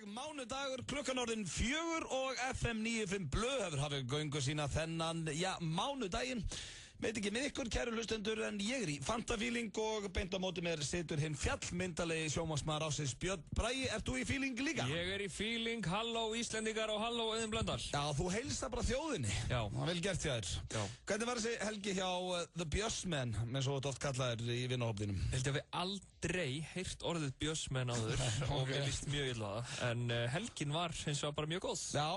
mánudagur, klukkan orðin 4 og FM 95 Blöð hefur hafið göngu sína þennan, mánudaginn. Veit ekki með ykkur, kæru hlustendur, en ég í fantafíling og beint á móti mér situr hinn fjallmyndalegi sjónvarpsmaður ársins Björn Bragi. Ert þú í fíling líka? Ég í fíling, halló Íslendingar og halló Auðun Blöndal. Já, þú heilsa bara þjóðinni. Já. Það er vel gert hjá þér. Já. Hvernig var þessi helgi hjá The Bjössmenn, með svo oft kallaðir í vinahópnum? Held ég við aldrei heyrt orðið Bjössmenn áður og mér líst mjög illa það. En helgin var eins og bara mjög góð. Já,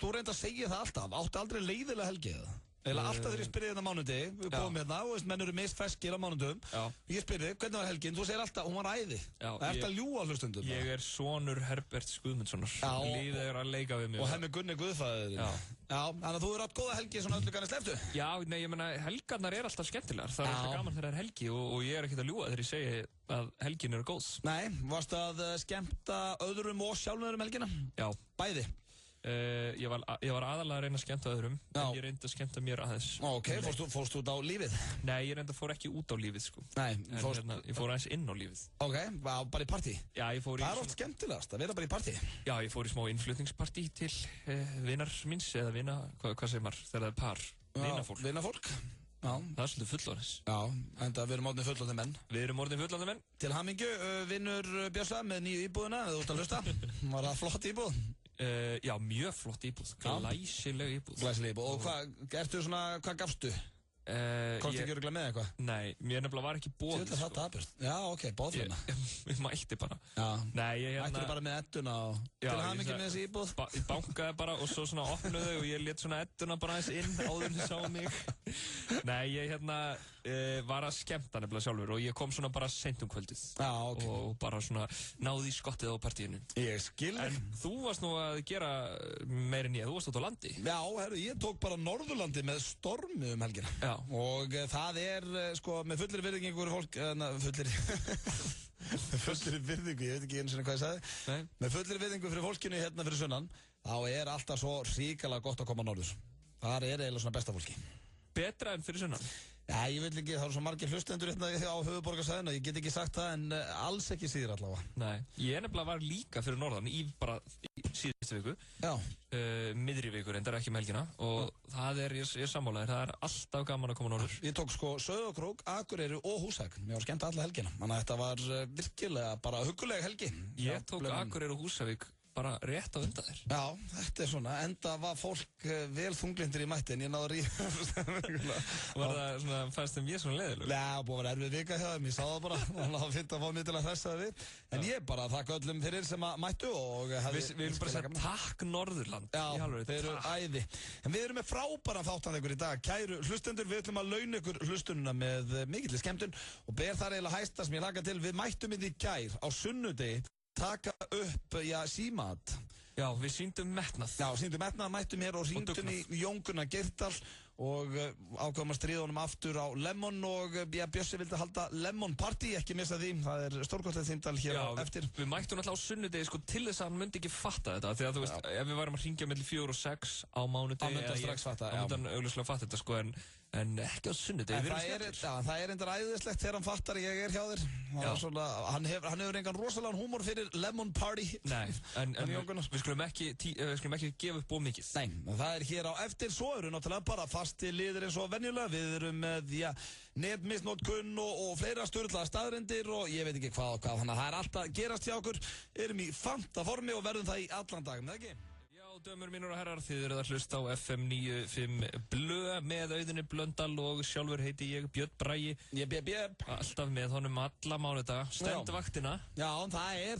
þú reyndi að segja það alltaf. Áttu aldrei leiðilega helgi eða? Eða alltaf þegar ég spyrði hérna á mánudegi, við komum hérna og menn eru misfeskir á mánudum. Ég spyrði, hvernig var helgin? Þú segir alltaf, hún var æði. Ertu að ljúga hlustundum? Ég sonur Herberts Guðmundssonar. Lífið að leika við mig. Og Hemmi Gunni Guðfæðir. Já, þannig að þú átt góða helgi svona öllu kannski sleftu. Já, nei, ég meina, helgarnar alltaf skemmtilegar. Það alltaf gaman þegar helgi og ég ekkert að ljúga þegar ég segi að helgin góð. Nei, varstu að skemmta öðrum og sjálfum helgina? Já. Bæði? Ég var aðalega að reyna að skemmta öðrum, en ég reyndi að skemmta mér aðeins. Ok, fórst þú út á lífið? Nei, ég fór ekki út á lífið, sko. Nei, ég fór aðeins inn á lífið. Ok, bara í partí? Já, ég fór í... Það oft skemmtilegast, að vera bara í partí? Já, ég fór í smá innflutningspartí til vinar minns, eða hvað segir maður, þegar það par? Vinafólk. Vinafólk? Já. Það svolítið fullorðins. Já, enda við erum orðin fullorðin menn. Við erum orðin fullorðin menn. Til hamingju, vinnur Bjössa með nýju íbúðina, eða út að hlusta. Var það flott íbúð? Já, mjög flott íbúð. Glæsileg íbúð. Glæsileg íbúð. Og hvað gafstu? Komstu ekki örugglega með eitthvað? Nei, mér nefnilega var ekki boðið. Sjöldlega það dapurt. Já, ok, boðfluna. Ég mætti bara. Já. Nei, ég Mættir bara með edduna og til hamingju með þessi íbúð? Ég bankaði bara og svo svona opnuðu og ég lét svona edduna bara aðeins inn áður en þið sáu mig. Nei, ég var að skemmta nefnilega sjálfur og ég kom svona bara seint kvöldið. Já, ok. Og bara svona náði í skottið á partíinu. Ég skil. En þú varst nú að gera meir en ég, þú varst út á landi. Já, herru, ég tók bara Norðurlandi með stormi helgina. Já. Og það sko, með fullri virðingu fyrir fólk, fullri virðingu, ég veit ekki einu sinni hvað ég sagði. Nei. Með fullri virðingu fyrir fólkinu hérna fyrir sunnan, þá alltaf svo ríkala gott að koma norður. Það eiginlega svona besta fólki. Betra en fyrir sunnan? Já, ég veit ekki, það eru svo margir hlustendur hérna á höfuðborgarsvæðinu, ég get ekki sagt það, en alls ekki síður allavega. Nei, ég nefnilega var líka fyrir norðan í síðustu viku. Já. Miðri viku reyndar, ekki með helgina, og það ég sammálaðir, það alltaf gaman að koma norður. Ég tók sko Sauðárkrók, Akureyri og Húsavík, mér var skemmt alla helgina, þannig að þetta var virkilega bara huggulega helgi. Ég tók Akureyri og Húsavík bara rétt á undan þér. Já, þetta svona, enda var fólk vel þunglindir í mætti en ég náði að ríða. Var það svona, fannst þeim ég svona leiðileg? Já, búið að vera erfið vika hjá þeim, ég sá það bara, þannig að það finnst að fá mig til að þessa það við. En ég bara þakka öllum fyrir sem að mættu og hefði... Við viljum bara segja takk Norðurland. Já, þeir eru æði. En við erum með frábæran þáttanleikur í dag. Kæru hlustendur, við ætlum að launa ykkur hlustununa með mikilli skemmtun og ber þar eiginlega hæsta sem ég hlakka til. Við mættum í gær á sunnudegi taka upp, símat. Já, við sýndum metnað. Já, sýndum metnað, mættum hér og hringdum í Jón Gunnar Geirdal og ákváðum að stríða honum aftur á Lemon og Bjössi vildi halda Lemon Party, ekki missa því, það stórkostlegt þindal hér á eftir. Við mættum alltaf á sunnudegi sko til þess að hann myndi ekki fatta þetta, því að þú veist, ef við varum að hringja milli 4 og 6 á mánudegi, hann myndi strax fatta, hann myndi augljóslega fatta þetta sko, en ekki á sunnudegi. Það endur æðislegt þegar hann fattar ég hjá þér. Hann hefur engan rosalegan húmor fyrir Lemon Party. Nei, en við skulum ekki gefa upp of mikið. Nei, það hér á eftir, svo eru náttúrulega bara fasti liðir eins og venjulega. Við erum með, netmisnotkun og fleira sturlaða staðreyndir og ég veit ekki hvað, þannig að það alltaf gerast hjá okkur. Erum í fanta formi og verðum það í allan dag, með ekki? Já, dömur mínur og herrar, þið eruð að hlusta á FM 95 Blöð með Auðunni Blöndal og sjálfur heiti ég Björn Bragi. Jep. Alltaf með honum alla mánudaga, stend vaktina. Já,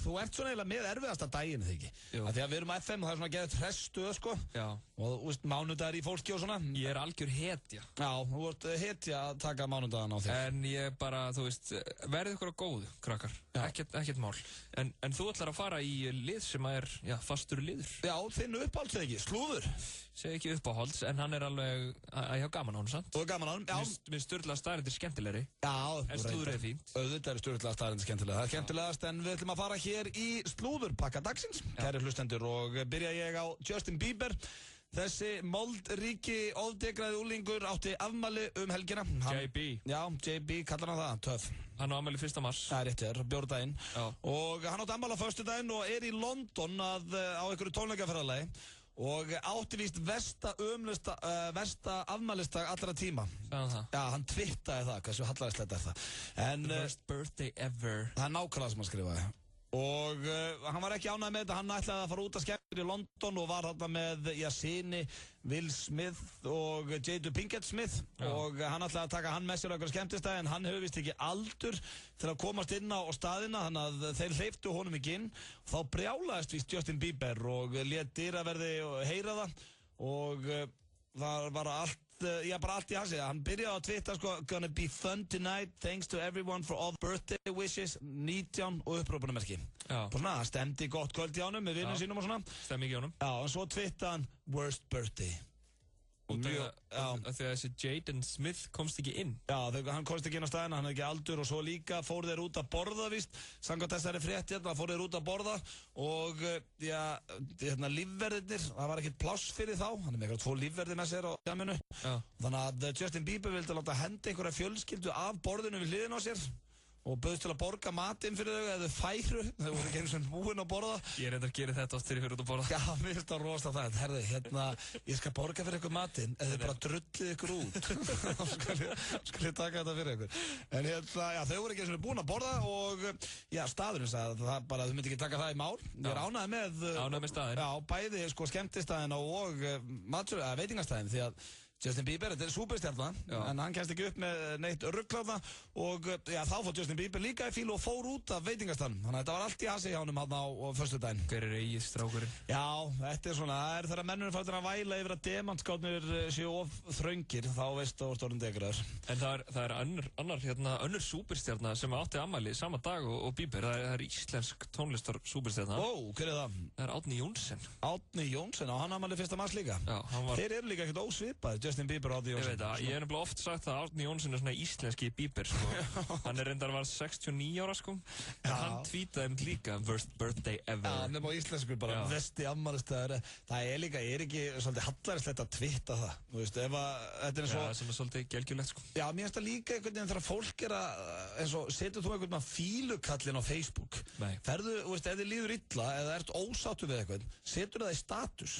þú ert svona eiginlega með erfiðasta daginn, þegar ekki? Því að við erum á FM, það svona geðið trestuð, sko. Já. Og þú veist, mánudagar í fólki og svona. Ég algjör hetja. Já, þú ert hetja að taka mánudagan á þig. En ég bara, þú veist, verðið ykkur á góðu, krakkar. Ekkert mál. En þú ætlar að fara í lið sem fastur liður. Já, þinn uppáhalds eða ekki, slúður. Segi ekki uppáhalds, en hann alveg að hjá gaman á hann, sant? Og gaman á hann, já. Mér sturlaða staðarindir skemmtilegri. Já. En slúður fínt. Auðvitað sturlaða staðarindir skemmtilega. Það skemmtilegast, en við ætlum að fara hér í slúðurpakka dagsins. Kæri hlustendur, og byrja ég á Justin Bieber. Þessi moldríki ofdegraði úlingur átti afmæli helgina. JB. Já, JB kallar hann það, töff. Hann á afmæli 1. mars. Það rétt bjórdaginn. Já. Og hann átti afmæli á föstudaginn og í London á einhverju tónleikaferðalagi. Og átti víst versta afmælistag allra tíma. Sagði það? Já, hann twittaði það, hversu hallærislegt það. The worst birthday ever. Það nákvæmlega sem hann skrifaði. Og hann var ekki ánægð með þetta, hann ætlaði að fara út að skemmta í London og var þarna með syni Will Smith og Jada Pinkett Smith. Já. Og hann ætlaði að taka hann með sér á einhverja skemmtistæði en hann hefur vist ekki aldur til að komast inn á staðina þannig að þeir hleyptu honum ekki inn. Þá brjálaðist víst Justin Bieber og lét dyraverði heyra það og það var bara allt í hansi. Hann byrjaði að twitta gonna be fun tonight, thanks to everyone for all birthday wishes, 19 og upprópunamerki. Og svona, það stemdi gott kvöld í ánum með vinnum sínum og svona. Stemmi ekki ánum. Já, og svo twittaði hann worst birthday. Og þegar þessi Jaden Smith komst ekki inn. Já, hann komst ekki inn á staðina, hann hefði ekki aldur og svo líka fór þeir út að borða víst. Samkvæmt þessari frétt hérna, fór þeir út að borða og lífverðirnir, það var ekkert pláss fyrir þá. Hann með eitthvað 2 lífverðir með sér á jaminu. Þannig að Justin Bieber vildi láta henda einhverja fjölskyldu af borðinu við hliðin á sér. Og bauðst til að borga matinn fyrir þau eða þau færu, þau voru ekki eins og búin að borða. Ég reyndar að gera þetta oft þegar ég fyrir út að borða. Já, mér finnst það rosa það. Herðu, ég skal borga fyrir ykkur matinn eða þau bara drullið ykkur út. Þá skal ég taka þetta fyrir ykkur. En þau voru ekki eins og búin að borða og staðurinn sagði að þau myndi ekki taka það í mál. Ég er ánægð með staðinn. Já, bæði skemmtistaðina og veitingastæðin því að Justin Bieber, þetta er súperstjarna, en hann kemst ekki upp með neitt ruggláta og þá fór Justin Bieber líka í fílu og fór út af veitingastann. Þannig að þetta var allt í hasi hjá honum hann á föstudaginn. Hver er eigið strákurinn? Já, þetta er svona, það er þegar mennur fættir að væla yfir að demantskátnir séu of þröngir, þá veistu að orðin degraður. En það er önnur súperstjarna sem átti afmæli sama dag og Bieber, það er íslensk tónlistar súperstjarna. Ó, hver er það? Það er Árni Jónsson. Árni Jónsson, og hann afmæli 1. mars líka. Já, Þeir eru líka ekkert ósvipaðir. Justin Bieber og Árni Jónsson. Ég veit það, ég hef nefnilega oft sagt að Árni Jónsson er svona íslenski Bieber sko. Hann er reyndar var 69 ára sko. En hann tweetaði líka worst birthday ever. Já, hann er á íslensku bara vesti afmælistæður. Það er ekki svolítið hallærislegt að twitta það. Þú veist, ef að þetta er svo... Já, sem er svolítið gelgjulegt sko. Já, mér finnst það líka einhvern veginn þegar fólk er eins og setur þú einhvern veginn fílukallin á Facebook. Nei. Ferðu, þú veist, ef þið líður illa eða ert ósáttur við eitthvað, setur það í status.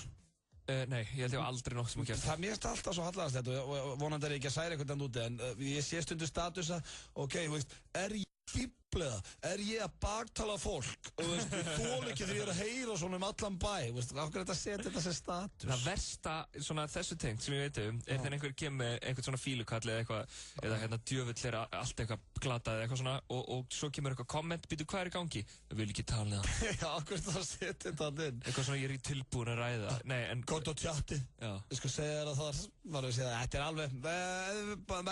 Nei, ég held ég aldrei nokkuð sem að gera það. Mér finnst alltaf svo hallærislegt og vonandi er ég ekki að særa eitthvað úti en ég sé stundu statusa, ok, þú veist, er ég fíblega, er ég að baktala fólk og þú veist, ég þól ekki þegar ég er að heyra svona allan bæ, þú veist, af hverju þetta setja þetta sem status? Það versta, svona þessu tengt sem ég veit er þegar einhver kemur með einhvern svona fílukall eða eitthvað, eða djöfull er allt eitthvað glatað eða eitthvað svona og svo kemur eitthvað komment, býtu hvað er í gangi? Við viljum ekki tala það. Já, af hverju það setja þetta inn? Eitthvað svona ég er ekki tilbúin að ræða. Nei, en... Gótt á tjatti. Ég skal segja þér að það var að segja þetta er alveg,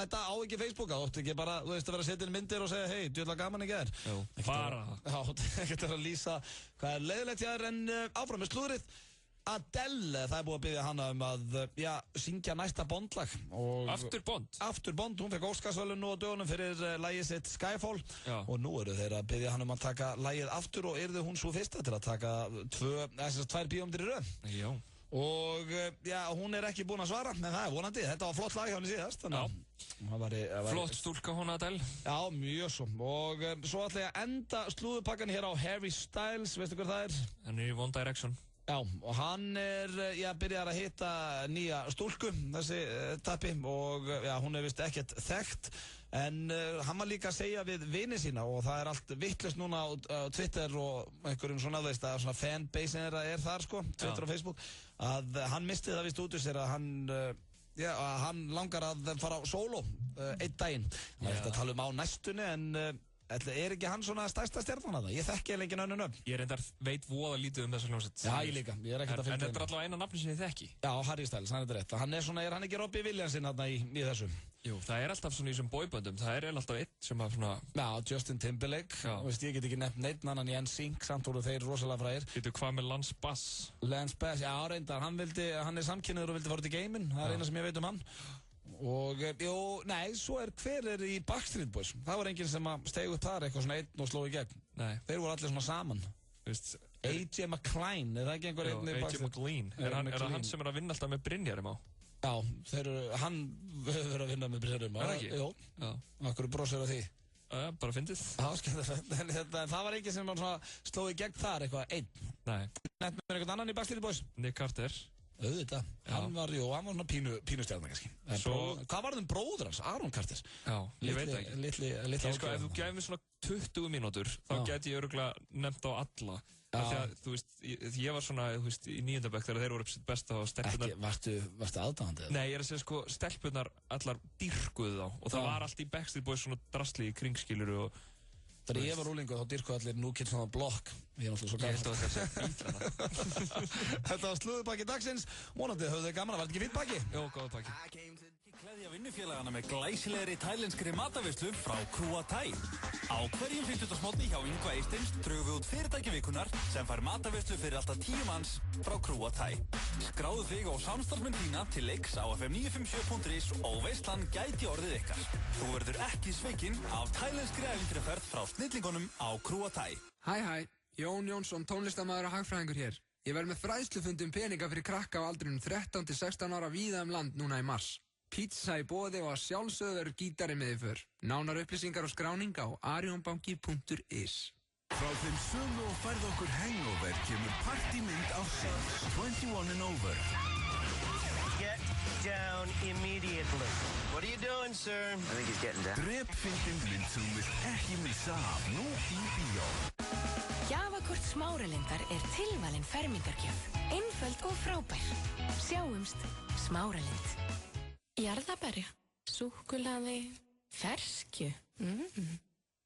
þetta á ekki Facebook, það ótti ekki bara, þú veist, að vera að setja inn myndir og segja, hei, djöfull gaman í gær. Bara ekkert að lýsa hvað er leiðilegt hjá þér en áfram með slúðrið. Adele, það er búið að biðja hana að syngja næsta Bond-lag Aftur Bond, hún fekk Óskarsverðlaun nú á dögunum fyrir lagið sitt Skyfall og nú eru þeir að biðja hana að taka lagið aftur og yrði hún svo fyrsta til að taka 2 bíómyndir í röð. Já. Og hún er ekki búin að svara, en það er vonandi, þetta var flott lag hjá henni síðast. Flott stúlka hún Adele. Já, mjög svo. Og svo ætla ég að enda slúðupakkan hér á Harry Styles, veistu hver það er? Hann er í One Direction. Já, og hann er, byrjar að hitta nýja stúlku, þessi tappi, og hún er vist ekkert þekkt, en hann var líka að segja við vini sína, og það er allt vittlust núna á Twitter og einhverjum svona, veist, að svona fanbase er þar, sko, Twitter og Facebook, að hann misti það vist út úr sér að hann langar að fara á sóló einn daginn. Það er eftir að tala um á næstunni, en... Er ekki hann svona stærsta stjarnan að það? Ég þekki eða engin önnur nöfn. Ég reyndar veit voða lítið um þessa hljómsveit. Já, ég líka. Ég er ekkert að fylgja. En þetta er allavega eina nafni sem ég þekki. Já, Harry Styles, hann er rétt. Hann er svona, hann ekki Robbie Williamson þarna í þessu? Jú, það er alltaf svona í þessum boyböndum. Það er alltaf einn sem að svona... Já, Justin Timberlake. Veist, ég get ekki nefnt neitt annan í NSYNC, samt voru þeir rosalega frægir. Veitu hvað með Lance Bass? Lance Bass, já, reyndar. Hann er samkynniður og vildi fara út í geiminn. Það er eina sem ég veit um hann. Og, svo hver er í Backstreet Boys? Það var enginn sem steg upp þar eitthvað svona einn og sló í gegn. Nei. Þeir voru allir svona saman. Veist, AJ McLean, það ekki einhver einni AJ McLean, er það hann sem að vinna alltaf með Brynjarum á? Já, hann hefur að vinna með Brynjarum á. Er það ekki? Jó, okkur brosir á því. Bara fyndið. Já, skemmtilegt, en það var ekki sem sló í gegn þar eitthvað einn. Nei. Nefnum við einhvern annan í Backstreet Boys? Nick Carter. Auðvitað, hann var svona pínustjarnar kannski. Hvað var það bróður hans, Aaron Carter? Já, ég veit ekki. Litli sko, ef þú gefið mér svona 20 mínútur, þá geti ég örugglega nefnt á alla. Þegar, þú veist, ég var svona, þú veist, í 9. bekk þegar þeir voru upp sitt besta og stelpunar... Ekki, varstu aðdáðandi? Nei, ég er að segja, sko, stelpunar allar dýrkuðu þá og það var allt í Backstreet Boys svona drasli í kringskiluru og... Þegar ég var úlingu þá dýrkuðu allir New Kids on the Block. Ég er náttúrulega svo gaman. Ég held að það sé bítlana. Þetta var slúðupakki dagsins. Vonandi höfðu þið gaman, var þetta ekki fínt pakki? Jó, góð pakki. Gleðja vinnufélagana með glæsilegri tælenskri mataveislu frá Krúa Thai. Á hverjum 50. mótni hjá Yngva Eystins drögum við út fyrirtæki vikunar sem fær mataveislu fyrir alltaf 10 manns frá Krúa Thai. Skráðu þig á samstarfsmenn þína til leiks á fm957.is og veislan gæti orðið ykkar. Þú verður ekki svikinn af tælenskri ævintýraferð frá snillingunum á Krúa Thai. Hæ, Jón Jónsson, tónlistarmaður og hagfræðingur hér. Ég verð með fræðslufundi peninga fyrir krakka á aldrinum 13 til 16 ára víða land núna í mars. Pizza í boði og að sjálfsögðu verður gítari með þið för. Nánar upplýsingar og skráning á arionbanki.is. Frá þeim sömu og færð okkur hangover kemur partymynd ársins 21 and over. Get down immediately. What are you doing, sir? I think he's getting down. Drepfyndin mynd sem þú vilt ekki missa af nú í bíó. Gjafakort Smáralindar er tilvalin fermingargjöf. Einföld og frábær. Sjáumst Smáralind. Jarðaberja, súkkulaði, ferskju.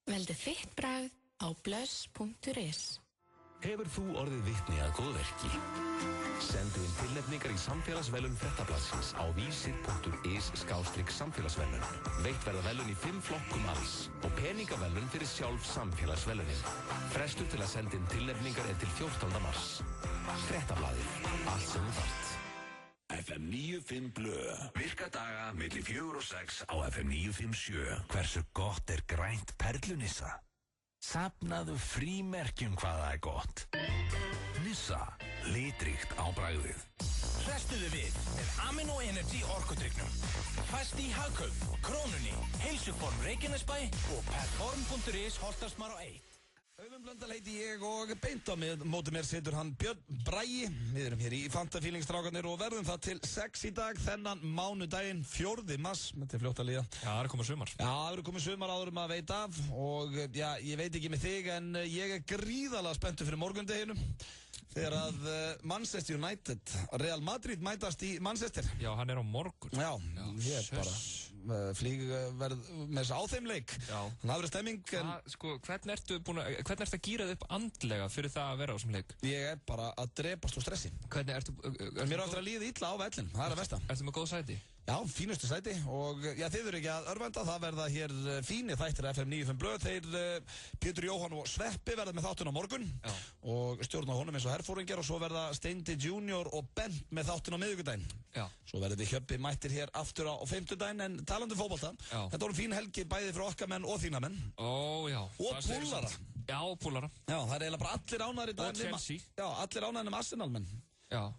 Veldu þitt bragð á blöss.is. Hefur þú orðið vitni að góðverki? Sendu inn tilnefningar í samfélagsverðlaun Fréttablaðsins á vísir.is/samfélagsverðlaun. Veitt verða verðlaun í 5 flokkum alls og peningaverðlaun fyrir sjálf samfélagsverðlaunin. Frestur til að senda inn tilnefningar er til 14. mars. Fréttablaðið, allt sem þú þarft. FM 95 Blö. Virka daga milli 4 og 6 á FM 957. Hversu gott er grænt perlunissa? Safnaðu frímerkjum hvað það er gott. Nissa, litríkt á bragðið. Hrestuðu við með Amino Energy orkudrykknum. Fæst í Hagkaup, Krónunni, Heilsuform Reykjanesbæ og Perform.is Holtarsmar á 1. Auðun Blöndal heiti ég og beint á móti mér situr hann Björn Bragi. Við erum hér í Fanta Feelings strákarnir og verðum það til 6 í dag þennan mánudaginn 4. mars. Þetta er fljótt að líða. Já, það er komið sumar. Já, það er komið sumar áður að veita af og já, ég veit ekki með þig en ég er gríðarlega spenntur fyrir morgundeginum. Þegar að Manchester United, Real Madrid mætast í Manchester. Já, hann er á morgun. Já, ég bara flýgverð með þess á þeim leik. Já. Þannig að það verður stemming. Sko, hvernig ertu að gíra þig upp andlega fyrir það að vera á þessum leik? Ég er bara að drepast úr stressi. Hvernig ertu... Mér er aftur að líða illa á vellin, það er að versta. Ertu með góð sæti? Já, fínustu sæti og já, þið eru ekki að örvenda, það verða hér fínir þættir FM 95 Blöð. Þeir, Pétur Jóhann og Sveppi verða með þáttun á morgun. Já. Og stjórna honum eins og herfóringar og svo verða Steindi Junior og Bent með þáttun á miðvikudaginn. Já. Svo verða við Hjöppi mættir hér aftur á fimmtudaginn en talandi um fótbolta. Já. Þetta voru fín helgi bæði frá okkar menn og þína menn. Ó, já. Og púlara. Já, púlara. Já, það er eiginlega bara allir ánægðir í dag. Og Chelsea. Já, allir ánægðir nema Arsenal menn. Já.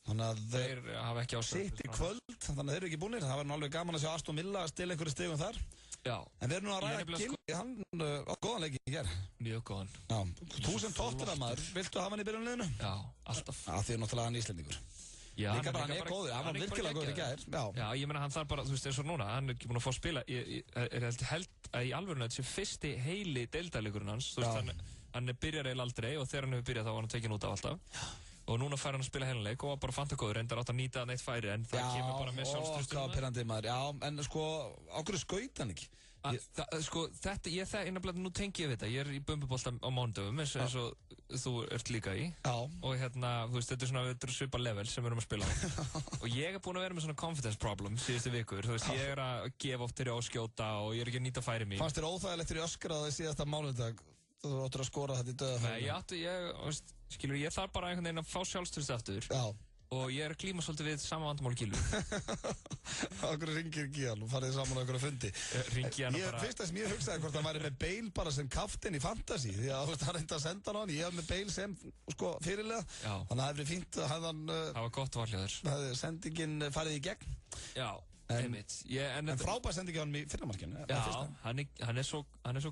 Þannig að þeir hafa ekki sitt í kvöld, þannig að þeir eru ekki búinir. Það var nú alveg gaman að sjá Aston Villa að stila einhverju stigum þar. Já. En við erum nú að ræða Gilvi, hann á góðan leik í gerð. Mjög góðan. Já, þú sem Tottenham-maður, viltu hafa hann í byrjunliðinu? Já, alltaf. Já, því er náttúrulega hann íslendingur. Já, líka bara hann er góður, hann var virkilega góður í gerð. Já, ég meina hann þarf bara, þú veist eins og núna, hann er ekki búin að fá að spila. Ég held að í alvörinu þetta sé fyrsti heili deildarleikurinn hans. Þú veist, hann byrjar eiginlega aldrei og þegar hann hefur byrjað þá var hann tekinn út af alltaf. Og núna fær hann að spila heilanleik og var bara fantagóður, reyndar átt að nýta hann eitt færi en það kemur bara með sjálfstrustum. Já, pirrandi maður, já, en sko, á hverju skaut hann ekki? Sko, nú tengi ég við þetta, ég er í Bumbubolta á mánudöfum eins og þú ert líka í. Já. Og hérna, þú veist, þetta er svona svipa level sem við erum að spila á. Og ég er búinn að vera með svona confidence problem síðustu vikur, þú veist, ég er að gefa oft til að skjóta og ég er ekki að nýta færi mín. Fannst þér óþægilegt þegar ég öskraði síðasta mánudag? Þú áttur að skora þetta í döðafæri. Nei, skilur, ég þarf bara einhvern veginn að fá sjálfstrust aftur. Já. og ég að glíma svolítið við sama vandamál Gylfi. Okkur ringir ekki hann og farið saman á okkur að fundi. Ringi hann bara... Fyrst að sem ég hugsaði hvort hann væri með Bale bara sem kaftin í fantasy, því að hann reyndi að senda hann, ég hef með Bale sem fyrirlega, þannig að það hefði fínt að hann... Það var gott valjaður. Hefði sendingin farið í gegn. Já, einmitt. En frábær sendingi á hann í fyrramarkinu. Já, hann er svo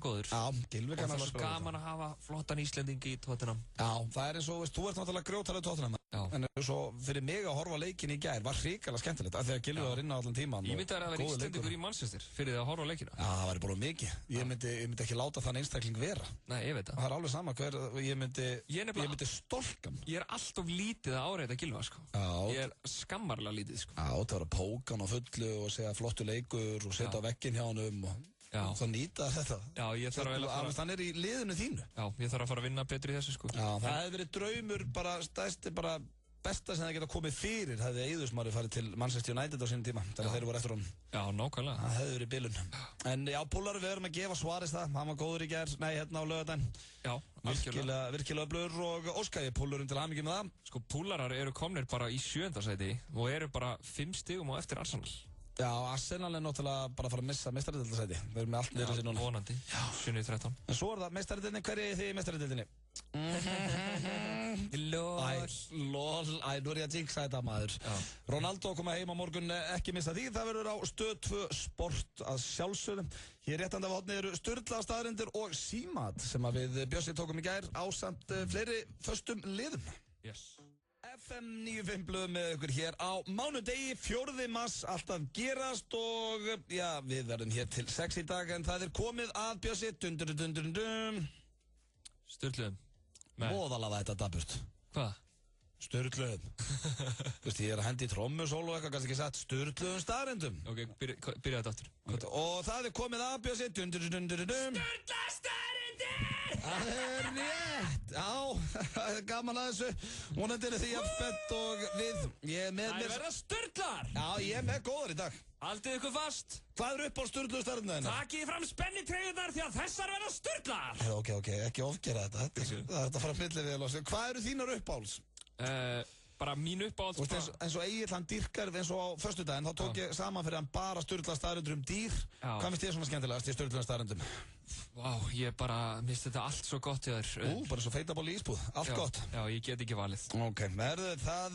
góður. Já, Gylfi kann alveg. Og það er svo gaman að hafa flottan Íslending í Tottenham. Já, það er eins og, þú ert náttúrulega grjótarlega Tottenham. En svo fyrir mig að horfa leikin í gær var hrikalega skemmtilegt af því að Gylfi var inn á allan tíman. Ég myndi að vera Íslendingur í Manchester fyrir því að horfa á leikina. Já, það væri bara mikið. Ég myndi ekki láta þann einstakling vera. Nei, ég veit það. Það er alveg sama hver, ég myndi stolkan. Ég er alltof lítið að áreita Gylfa, sko. Ég er skammarlega lítið, sko. Já, það var að póka hann á fullu og segja flottu leikur og setja á vegginn hjá honum og það nýta þetta. Já, ég þarf að fara... Hann er í liðinu þínu. Já, ég þarf að fara að vinna betri í þessu, sko. Já, það hefði verið draumur bara besta sem það geta komið fyrir hefði Eiður farið til Manchester United á sínum tíma þegar þeir voru eftir honum. Já, nákvæmlega. Það hefði verið bilun. En já, Púllar, við erum að gefa Suárez það. Hann var góður í gær, hérna á laugardaginn. Já, virkilega öflugur og óskæði Púllarinn til hamingju með það. Sko, Púllarar eru komnir bara í 7. sæti og eru bara 5 stigum á eftir Arsenal. Já, Arsenal náttúrulega bara að fara að missa meistaradeildarsæti. Við erum með allt niður þessi núna. Vonandi. 7-13. En svo það meistaradeildinni, hverju þið í meistaradeildinni? Lol, nú er ég að jinxa þetta maður. Ronaldo koma heim á morgun, ekki missa því. Það verður á Stöð 2 Sport að sjálfsögðum. Hér réttandi af hotni eru Sturla staðreyndir og Símat sem að við Bjössi tókum í gær ásamt fleiri föstum liðum. Yes. FM 95 blöð með ykkur hér á mánudegi, 4. mars, alltaf gerast og já, við verðum hér til 6 í dag en það er komið að Bjössi, Sturluðum. Móðalega þetta daburt. Hvað? Sturluðum. Þú veist, ég er að hendi í trommusól og eitthvað, kannski ekki sagt Sturluðum staðreyndum. Ok, byrja þetta aftur. Og það er komið að Bjössi, Sturla staðreyndir! Það er rétt, já, það er gaman að þessu. Vonandi er því jafnspett og við, ég er með mér... Það er verið sturlar! Já, ég er með góðar í dag. Haldið ykkur fast. Hvað er upp á Sturlu staðreyndirnar þínar? Takið fram spennitreyjurnar því að þessar verða sturlar! Ok, ekki ofgera þetta. Það er að fara að fylla við. Hvað eru þínar uppáhalds? Bara mín uppáhalds... eins og Egill hann dýrkar eins og á föstudaginn, þá tók ég saman fyrir hann bara Sturla staðreyndur dýr. Hvað finnst þér svona skemmtilegast í Sturlu staðreyndum? Vá, ég bara, minnst þetta allt svo gott í þér. Bara svo feitaból í ísbúð, allt gott. Já, ég get ekki valið. Ok, það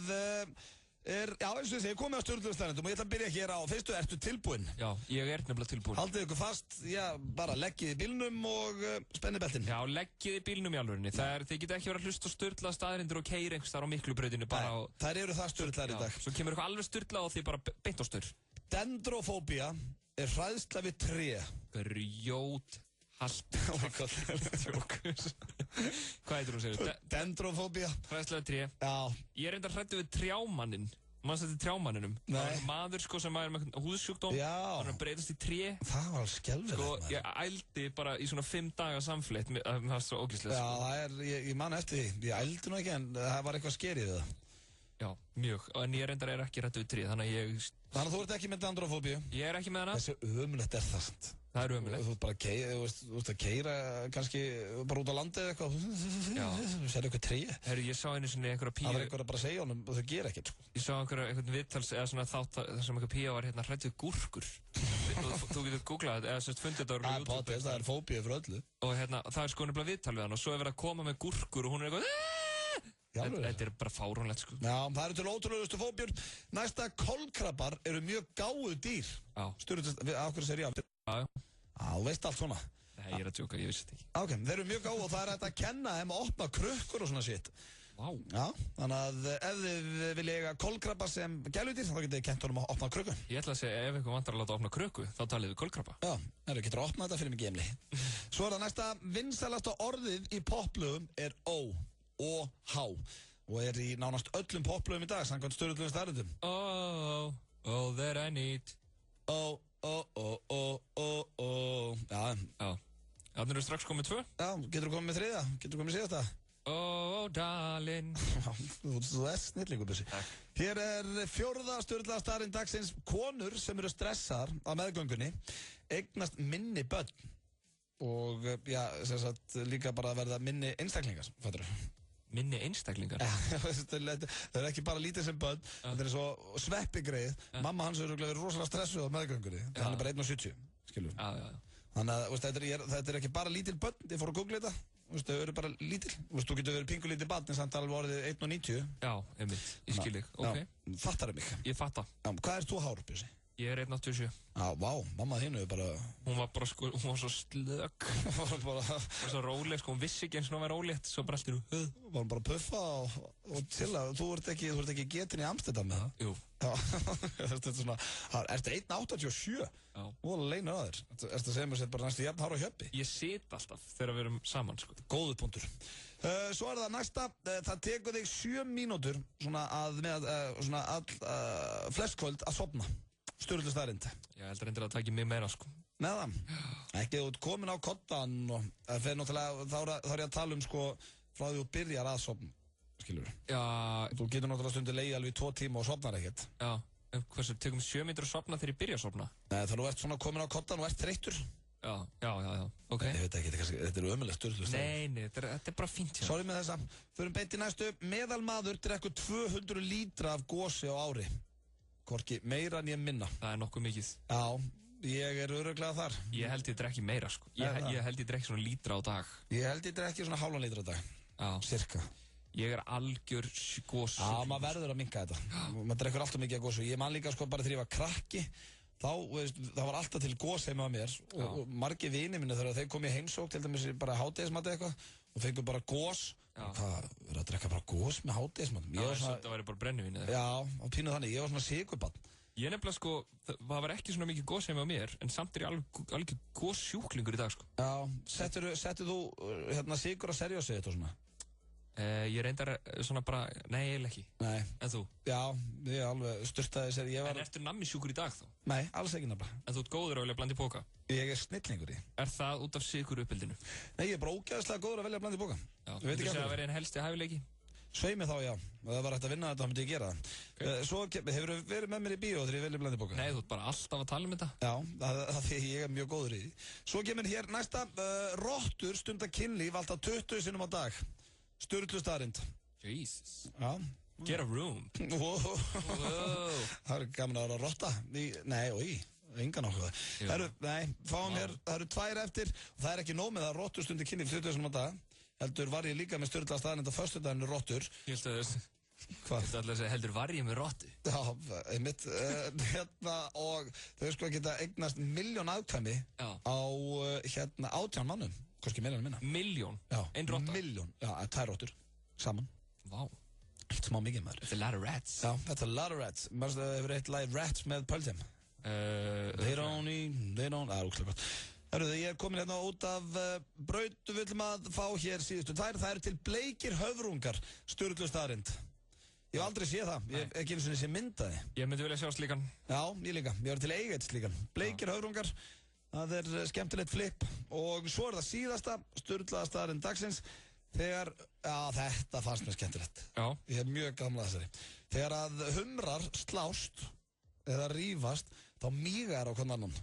er, já, eins og ég segi, komið á Sturlu staðreyndum og ég ætla að byrja hér á, fyrstu, ertu tilbúinn? Já, ég er nefnilega tilbúinn. Haldið ykkur fast, já, bara leggið í bílnum og spennið beltin. Já, leggið í bílnum í alvörinni. Þið geta ekki verið að hlusta á Sturla staðreyndir og keyra einhvers þar á Miklubrautinu bara á... Þær eru það Sturlar í dag. Svo kemur eitthvað alveg Sturla og þið bara beint á Sturl. Dendrofóbía er hræðsla við tré. Grjót. Halt. Oh my god. Hvað heitir hún segir? Dendrofóbía. Hræðslega tré. Já. Ég er enda hræddur við trjámanninn. Manstu þetta trjámanninum? Nei. Það var maður sko sem er með húðsjúkdóm. Já. Hann er að breytast í tré. Það var alveg skelfilegt. Sko, ég ældi bara í svona 5 daga samfleitt. Það var svo ógeðslegt. Já, það er, ég man eftir því. Ég ældi nú ekki en það var eitthvað skerið við það. Já, mjög. En ég reyndar ekki hræddur við tré, þannig að ég... Þannig að þú ert ekki með dendrofóbíu? Ég er ekki með hana. Þessi ömulegt er það samt. Það er ömulegt. Þú ert bara að keyra kannski bara út á landi eða eitthvað. Já. Þú sér eitthvað tré. Herru, ég sá einu sinni einhverja píu... Það var einhver að bara segja honum og þau gera ekkert, sko. Ég sá einhvern viðtals eða svona þátt þar sem einhver píu var hérna hrædd við gúrkur. Þú getur googlað þetta eða sérst fundið þetta á YouTube. Það er fóbíu fyrir öllu. Og hérna, það er sko nefnilega viðtal við hann og svo er verið að koma með gúrkur og hún er eitthvað... Þetta er bara fáránlegt, sko. Já, það eru til ótrúlegustu fóbjur. Næsta, kolkrabbar eru mjög gáðu dýr. Já. Sturlust, af hverju segir ég? Já. Þú veist allt svona. Nei, ég er að djóka, ég vissi þetta ekki. Ok, þeir eru mjög gáðu og það er hægt að kenna þeim að opna krukkur og svona shit. Vá. Já, þannig að ef þið vilja eiga kolkrabba sem gæludýr, þá getið þið kent honum að opna krukku. Ég ætla að segja, ef einhver vantar að láta opna krukku, þá talið við kolkrabba. Já, getur að opna þetta fyrir mig gemli. Svo er það næsta, vinsælasta orðið í poplögum er O-H. Og er í nánast öllum poplögum í dag, samkvæmt Sturluðum staðreyndum. All that I need. Já. Þannig eru strax komið 2. Já, getur þú komið með 3? Getur þú komið síðasta? Darling. Þú er snillingur, Bjössi. Hér er 4. Sturla staðreynd dagsins. Konur sem eru stressaðar á meðgöngunni eignast minni börn. Og já, sem sagt líka bara að verða minni einstaklingar, fattur þú? Minni einstaklingar? Það ekki bara lítið sem börn, þetta svo sveppigreið. Mamma hans hefur verið rosalega stressuð á meðgöngunni. Hann bara 1,70, skilur. Þannig að þetta ekki bara lítil börn, ég fór að googla þetta. Þau eru bara lítil. Þú getur verið pingulítið barn en samt alveg orðið 1,90. Já, einmitt, ég skil þig, ok. Fattar þau mig? Ég fatta. Hvað þú hár, Bjössi? Ég 1,87. Já, vá, mamma þínu er bara... Hún var bara sko, hún var svo slögg. Hún var svo róleg, sko, hún vissi ekki eins og hún var rólétt, svo bara allt í nú. Var hún bara að puffa og chilla. Þú ert ekki getin í Amsterdam með það? Jú. Já, þetta er svona... Ertu 1,87? Já. Þú var alveg leinu að þér. Ertu að segja mér sér bara næstu jafn hár á hjöppi? Ég sit alltaf þegar við erum saman, sko. Góður punktur. Svo það næsta, það tekur þig 7 mínútur svona flestkvöld að sofna. Sturlu staðrind. Ég heldur endur að það taki mig meira, sko. Með það? Ekki þú ert komin á koddan og það fer náttúrulega, þá er ég að tala sko, frá því þú byrjar að sofna, skilur. Já. Þú getur náttúrulega stundir leið alveg í 2 tíma og sofnar ekkert. Já, hversu, tekum 7 mínútur að sofna þegar ég byrja að sofna? Nei, þá þú ert svona komin á koddan og ert þreyttur. Já, ok. Ég veit ekki, þetta er ömurlegt Sturlu staðrind. Nei, þetta er bara fínt, já. Sorry með þessa. Förum beint í næstu. Meðalmaður drekkur 200 lítra af gosi á ári. Hvorki meira en ég minna. Það er nokkuð mikið. Já, ég er örugglega þar. Ég held ég drekki meira, sko. Ég held ég drekki svona lítra á dag. Ég held ég drekki svona halvan lítra á dag. Já. Cirka. Ég er algjör gósu. Já, maður verður að minnka þetta. Maður drekkur alltaf mikið af gósu. Ég man líka sko bara þegar ég var krakki. Þá, það var alltaf til gos heima á mér. Og margir vinir minni þegar þeir kom í heimsókn, til dæmis bara hádegismat eitthvað. Og fengur bara gos. Hvað, verður að drekka bara gós með hádegismat? Já, þetta væri bara brennivín eða? Já, á pínu þannig, ég var svona sigurbann. Ég nefnilega sko, það var ekki svona mikið gós heima á mér, en samt er ég alveg góssjúklingur í dag, sko. Já, settur þú sigur að serjósi þetta og svona? Ég reyndar svona bara, nei, eiginlega ekki. Nei. En þú? Já, ég alveg sturtaði sér, ég var... En ertu nammisjúkur í dag þá? Nei, alls ekki nefnilega. En þú ert góður að velja að blanda í póka? Ég er snillingur í. Er það út af sigur uppbyldinu? Nei, ég er bara ógeðslega góður að velja að blanda í póka. Já, þú veist að það verið en helsti hæfileiki? Sveimi þá, já. Það var hægt að vinna þetta, þá myndi ég gera það. Okay. Svo hefur þú verið með mér í bíó þegar ég velja að blanda í póka? Nei, þú ert bara alltaf að tala um þetta. Já, það því ég er mjög góður í því. Svo kemur hér næsta, rottur stunda kynlíf alltaf 20 sinnum á dag. Sturlu staðrind. Jesus. Já. Get a room. Wow. Það er gaman að vera að rotta. Nei, engan áhuga. Nei, fáum hér, það eru 2 eftir og það er ekki nóg með að rottur stundi kynlíf 20 sinnum á dag. Heldur var ég líka með Sturla staðrind á föstudaginn rottur. Ég held að Hvað? Þú ætlaði að segja, heldur var ég með rottu? Já, einmitt. Og þau sko geta eignast 1 milljón afkvæmi á 18 mannum. Hvorki meira en minna. 1 milljón? Já, ein rotta? 1 milljón. Já, 2 rottur. Saman. Vá. Eitt smá mikið maður. Þetta er a lot of rats. Já, þetta er a lot of rats. Mörstu hefur eitt lagið Rats með Pöldheim. They don't, það er úkslega gott. Hörruðu, ég er komin hérna út af braut, við viljum að fá hér síðustu 2. Það eru til bleikir höfrungar, Sturlu staðrind. Ég hef aldrei séð það, ég hef ekki eins og þessi myndaði. Ég myndi vilja sjá slíkan. Já, ég líka, ég var til eiga eitt slíkan. Bleikir höfrungar, það er skemmtilegt flip. Og svo er það síðasta, Sturla staðrind dagsins. Þegar, þetta fannst mér skemmtilegt. Já. Ég hef mjög gamla þessari. Þegar að humrar slást eða rífast, þá mígar á hvern annan.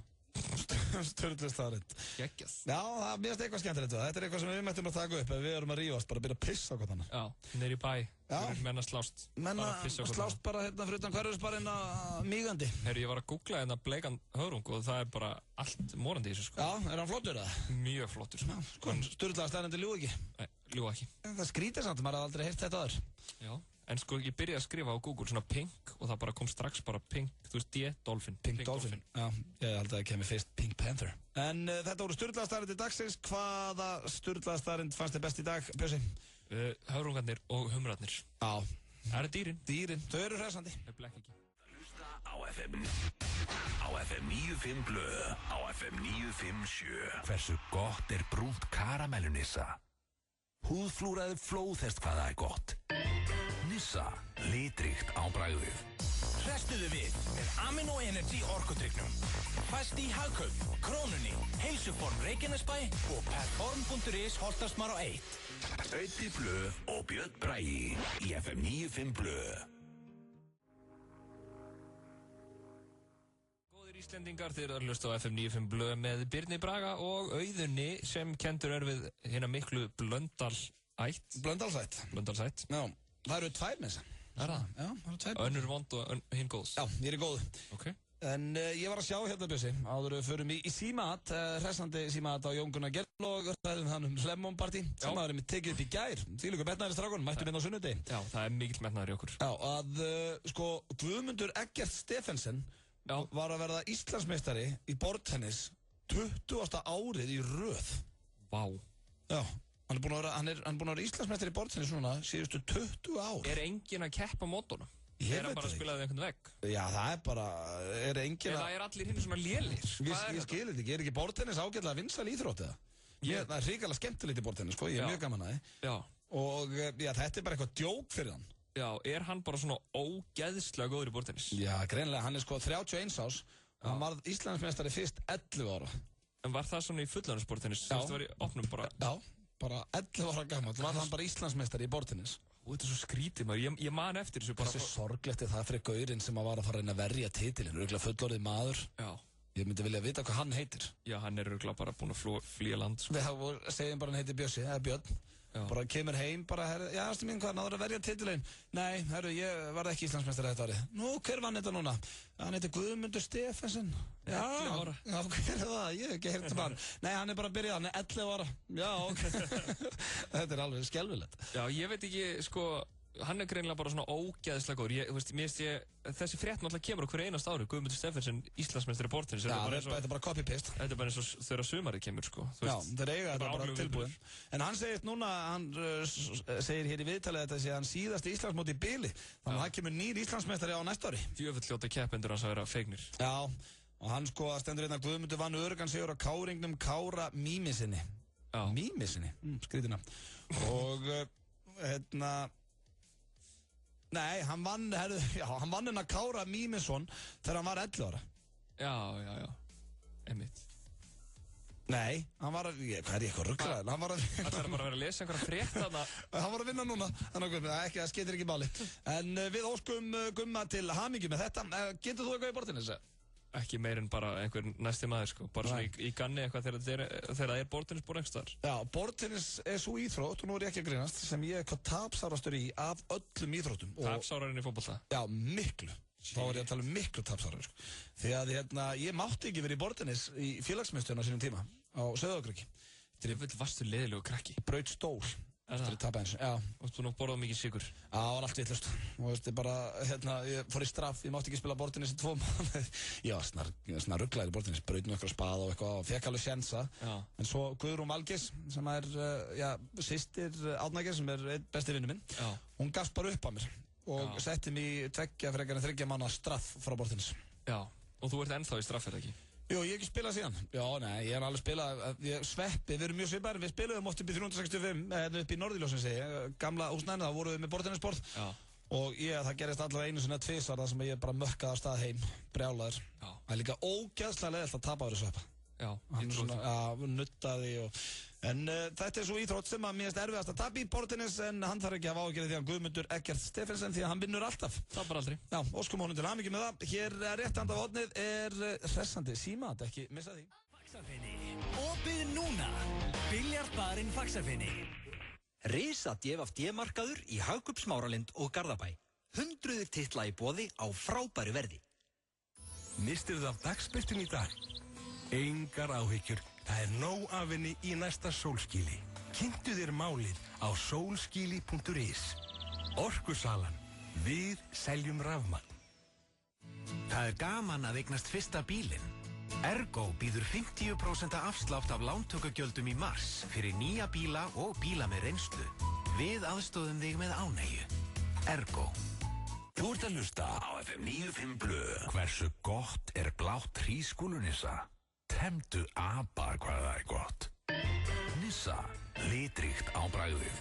Sturlu staðrind. Geggjað. Já, það mér finnst eitthvað skemmtilegt. Þetta er eitthvað sem við mættum að taka upp ef við erum að rífast, bara að byrja að pissa á hvern annan. Já, neyri í bæ. Já. Menn að slást. Menn að slást bara hérna fyrir utan hverfisbarinn að mígandi. Herri, ég var að googla hérna bleikan höfrung og það er bara allt morandi í þessu, sko. Já, er hann flottur eða? Mjög flottur. Já, sko, Sturla staðrind ljú ekki. Nei, ljú ekki. Það skrítið samt, maður hafði aldrei heyrt þetta aður. Já. En sko, ég byrjaði að skrifa á Google svona pink og það bara kom strax bara pink, þú veist, dolphin. Pink dolphin. Já, ég held að það kemur fyrst Pink Panther. En þetta voru Sturla staðrind í dagsins. Hvaða Sturla staðrind fannst þér best í dag, Bjössi? Höfrungarnir og humrarnir. Já. Það eru dýrin. Dýrin, þau eru hressandi. Ég blekk ekki. Hlusta á FM 95 Blö, á FM 957. Hversu gott er brúnt karamellunissa? Húðflúraður flóðhest hvað það er gott. Nissa, litríkt á bragðið. Hrestuðu við með Amino Energy orkudrykknum. Fæst í Hagkaup, Krónunni, Heilsuform Reykjanesbæ og Perform.is Holtarsmar á 1. Öddi Blö og Björn Bragi í FM 95 Blö. Góðir Íslendingar, þeir eru að hlusta á FM 95 Blö með Birni Braga og Auðunni sem kendur við hérna miklu Blöndal Ætt. Blöndalsætt. Blöndalsætt. Já, það eru 2 með þess. Er það? Já, það eru 2. Önnur vond og hinn góð. Já, ég er góð. Ok. En ég var að sjá hérna Bjössi, áður við förum í símat, hressandi símat á Jón Gunnar Gjell og ræðum þann Lemon Party sem maður er með tekið upp í gær. Þvílíkur metnaður í strákunum, mættum inn á sunnudegi. Já, það er mikill metnaður í okkur. Já, að sko Guðmundur Eggert Stephensen var að verða Íslandsmeistari í borðtennis 20. árið í röð. Vá. Já, hann er búinn að vera Íslandsmeistari í borðtennis núna síðustu 20 ár. Er enginn að keppa mótunum? Er hann bara að spila það einhvern vegg? Já, það er bara, er enginn að... Eða er allir hinn svona lélir? Ég skil þetta ekki, er ekki borðtennis ágætlega vinsæl íþrótt eða? Það er hrikalega skemmtilegt í borðtennis, sko, ég er mjög gaman að þið. Já. Og já, þetta er bara eitthvað djók fyrir hann. Já, er hann bara svona ógeðslega góður í borðtennis? Já, greinilega, hann er sko 31 árs og hann varð Íslandsmeistari fyrst 11 ára. En var það svona í fullorðinsborðtennis? Já. Það var í opnum bara? Já, bara 11 ára gammal var hann bara Íslandsmeistari í borðtennis. Þetta er svo skrítið maður, ég man eftir þessu bara... Þessi sorglegt er það fyrir gaurinn sem var að fara að reyna að verja titilinn, örugglega fullorðið maður. Já. Ég myndi vilja vita hvað hann heitir. Já, hann er örugglega bara búinn að flýja land. Við segjum bara hann heitir Bjössi, eða Björn. Já. Bara kemur heim, bara, já, ástu mín, hvað, náður að verja titilinn? Nei, ég varð ekki Íslandsmeistari þetta árið. Nú, hver vann þetta núna? Hann heitir Guðmundur Stephensen. Já, hver er það? Ég hef ekki heyrt um hann. Nei, hann er bara að byrja, hann er 11 ára. Já, ok. Þetta er alveg skelfilegt. Já, ég veit ekki, sko, hann er greinilega bara svona ógeðslega góður. Þessi frétt náttúrulega kemur á hverju einast ári. Guðmundur Stephensen, Íslandsmeistari í borðtennis. Já, þetta er bara copy-paste. Þetta er bara eins og þegar sumarið kemur, sko. Já, þeir eiga þetta bara tilbúin. En hann segist núna, hann segir hér í viðtalið að þetta sé hann síðasti Íslandsmóti í bili. Þannig að það kemur nýr Íslandsmeistari á næsta ári. Djöfull hljóta keppendur hans að vera feignir. Já, og hann sko stendur hérna Guðmundur vann öruggan sigur á káringnum Kára Mímisinni. Mímisinni? Skrítina. Og, nei, hann vann hennar Kára Mímisson þegar hann var 11 ára. Já, einmitt. Nei, hann var að, hvað er ég eitthvað rugglaður? Hann var að vinna. Það er bara að vera að lesa einhverja frétt þarna. Hann var að vinna núna, það skeytir ekki máli. En við óskum Gumma til hamingju með þetta. Getur þú eitthvað í borðtennis? Ekki meir en bara einhver næsti maður, sko. Bara svona í ganni eitthvað þegar það er borðtennisbúr einhvers staðar. Já, borðtennis er svo íþrótt, og nú er ég ekki að grínast, sem ég er hvað tapsárastur í af öllum íþróttum. Tapsárarinn í fótbolta? Já, miklu. Þá er ég að tala um miklu tapsárar, sko. Því að ég mátti ekki verið í borðtennis í félagsmiðstöðun á sínum tíma á Sauðárkróki. Þetta er vastu leiðilegu krakki. Braut stól. Þetta er tapa eins. Já. Og þú borðað mikið sigur? Já, það var allt vitlaust. Og veist, ég fór í straff, ég mátti ekki spila borðtennis í 2 mánuði. Ég var snar rugglaður í borðtennis, braut nokkra spaða og eitthvað og fekk alveg sjensa. En svo Guðrún Valgeirs, sem er systir Árnægir, sem er besti vinnu minn, hún gafst bara upp á mér og setti mig 2 frekar en 3 mánaða straff frá borðtennis. Já, og þú ert ennþá í straff, er það ekki? Jú, ég hef ekki spilað síðan. Já, nei, ég hef alveg spilað, Sveppi, við erum mjög svipaðir, við spilaðum oft upp í 365, upp í Norðurljósin segi ég, gamla húsnæðinu, þá vorum við með borðtennisborð. Og það gerist allavega einu sinni 2 þar sem ég bara mörkaði af stað heim, brjálaður. Það er líka ógeðslega leiðilegt að tapa á þessu Sveppa. Já, hann nuttaði og... En þetta er svo íþrótt sem að mér finnst erfiðast að tapa í borðtennis, en hann þarf ekki að hafa ágjörði því að Guðmundur Eggert Stephensen, því að hann vinnur alltaf. Tapar aldrei. Já, óskum honum til hamingju með það. Hér rétt handa af hornið er hressandi símat, ekki missa því. Faxafinni, opið núna. Biljardbarinn Faxafinni. Risa DFD-markaður í Hagkaup Smáralind og Garðabæ. 100 titla í boði á frábæru verði. Mistir það af dagsbirtun í dag? Engar áhyggjur, það er nóg af henni í næsta sólskíli. Kynntu þér málið á solskili.is. Orkusalan. Við seljum rafmagn. Það er gaman að eignast fyrsta bílinn. Ergo býður 50% afslátt af lántökugjöldum í mars fyrir nýja bíla og bíla með reynslu. Við aðstoðum þig með ánægju. Ergo. Þú ert að hlusta á FM 95 Blöð. Hversu gott er blátt hrísskúlunissa? Temdu apa hvað það er gott. Nissa, litríkt á bragðið.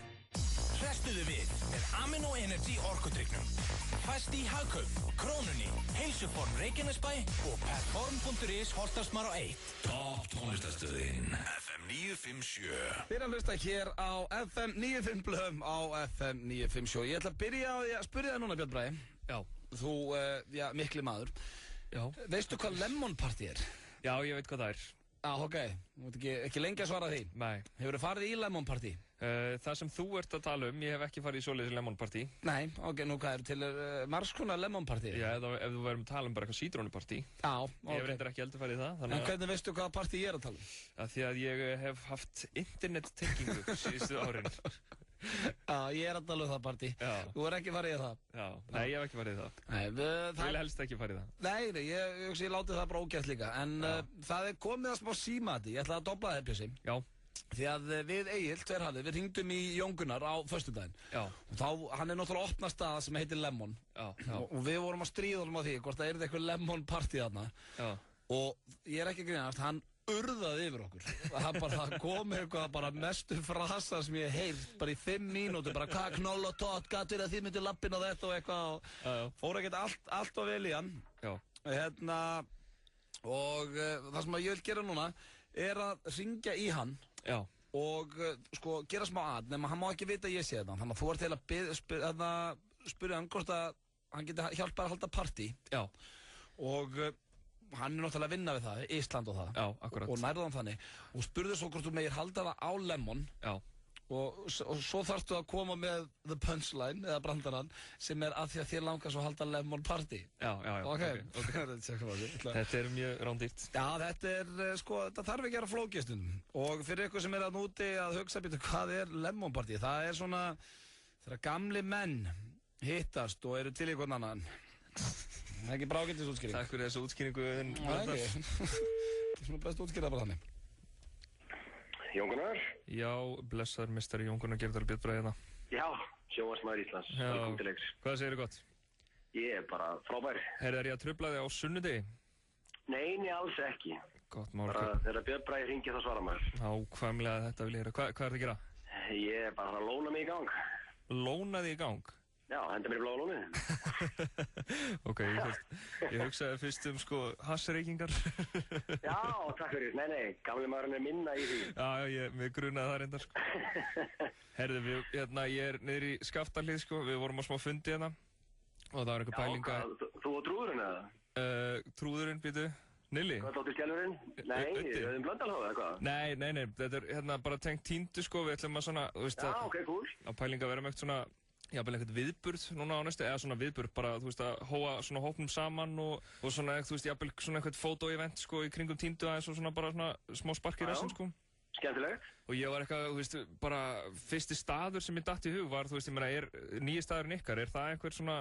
Hrestuðu við með Amino Energy orkudrykknum. Fæst í Hagkaup, Krónunni, Heilsuform Reykjanesbæ og Perform.is Holtarsmar á 1. Topp tónlistastöðin FM 957. Við erum að hlusta hér á FM 95 Blöðum á FM 957. Ég ætla að byrja á því að spyrja það núna, Björn Bragi. Já. Þú, mikli maður. Já. Veistu hvað Lemon Party er? Já, ég veit hvað það er. Ok, þú ert ekki lengi að svara því. Nei. Hefurðu farið í Lemon Party? Það sem þú ert að tala ég hef ekki farið í svoleiðis Lemon Party. Nei, ok, nú hvað til margs konar Lemon Party? Já, ef þú verðum að tala bara eitthvað sítrónupartí. Já, ok. Ég hef reyndar ekki heldur farið í það. En hvernig veistu hvaða partí ég er að tala? Því að ég hef haft internettengingu síðustu árin. Já, ég er að tala það partí. Þú er ekki farið í það? Já, nei, ég hef ekki farið í það. Nei, Ég vil helst ekki farið í það. Nei, ég láti það bara ógætt líka. En það er komið að smá símati. Ég ætla að dobla það, Bjössi. Já. Því að við Egill, við hringdum í Jón Gunnar á föstudaginn. Já. Og þá, hann er náttúrulega opna stað sem heitir Lemon. Já. Og við vorum að stríða honum á því, hvort það eitthvað Lemon party þarna. Já. Og ég er ekki að grínast, hann urðaði yfir okkur. Það kom eitthvað bara mestu frasa sem ég heilt, bara í 5 mínútur, bara hvað knoll og tótt, gattur að þið myndir lappin á þetta og eitthvað. Og fór ekkert allt og vel í hann. Já. Og það sem ég vil gera núna er að hringja í hann. Já. Og sko gera smá nema hann má ekki vita að ég sé þetta. Þannig að þú ert til að spyrja hann hvort að hann geti hjálpað að halda partí. Já. Og hann er náttúrulega að vinna við það, Ísland og það. Já, akkurat. Og nærðan þannig. Og spurði svo hvort þú megir halda það á Lemon. Já. Og svo þarftu að koma með the punchline, eða brandarann, sem er að því að þér langar svo að halda Lemon party. Já. Okay. Þetta er mjög rándýrt. Já, þetta þarf ekki að vera flókistundum. Og fyrir ykkur sem er að núti að hugsa býta hvað er Lemon party, það er svona þegar gamli menn hittast og eru til í hvern annan. Það er ekki brágættis útskýring. Takk fyrir þessu útskýringu. Það er ekki. Það er svona best útskýrða bara þannig. Jón Gunnar? Já, blessaður mistari Jón Gunnar Gerdal Björnbræðina. Já, sjónvarpsmaður Íslands. Velkomin til leiks. Hvað segirðu gott? Ég er bara frábær. Er ég að trufla þig á sunnudegi? Nei, alls ekki. Gott mál. Bara þegar Björnbræði hringir þá svarar maður. Nákvæmlega þetta vil ég heyra. Hvað er það að gera? Ég er bara að lóna mig í gang. Lóna þig í gang? Já, henda mér í bláa lónið. Ok, ég hugsaði fyrst hassreykingar. Já, takk fyrir. Nei, gamli maðurinn er minna í því. Já, mig grunaði það reyndar, Herðu, ég er niður í Skaftahlíð, við vorum á smá fundi hérna. Og það var eitthvað pælinga. Já, þú og trúðurinn eða? Trúðurinn, býtu. Nilli? Hvað þóttu skjálfurinn? Nei, Auðun Blöndalhóð eða hvað? Nei, þetta er bara tengt tíndu, við ætlum að svona, þú veist Já, ok, cool. Á pælinga vera með eitthvað svona, jafnvel eitthvað viðburð núna á næstu, eða svona viðburð, bara, þú veist, að hóa svona hópnum saman og svona, þú veist, jafnvel svona eitthvað fótó-event, í kringum tíndu aðeins og svona bara svona smá spark í rassin, Skemmtilegt. Og ég var eitthvað, þú veist, bara fyrsti staður sem ég datt í hug var, þú veist, ég meina, nýji staðurinn ykkar, er það einhver svona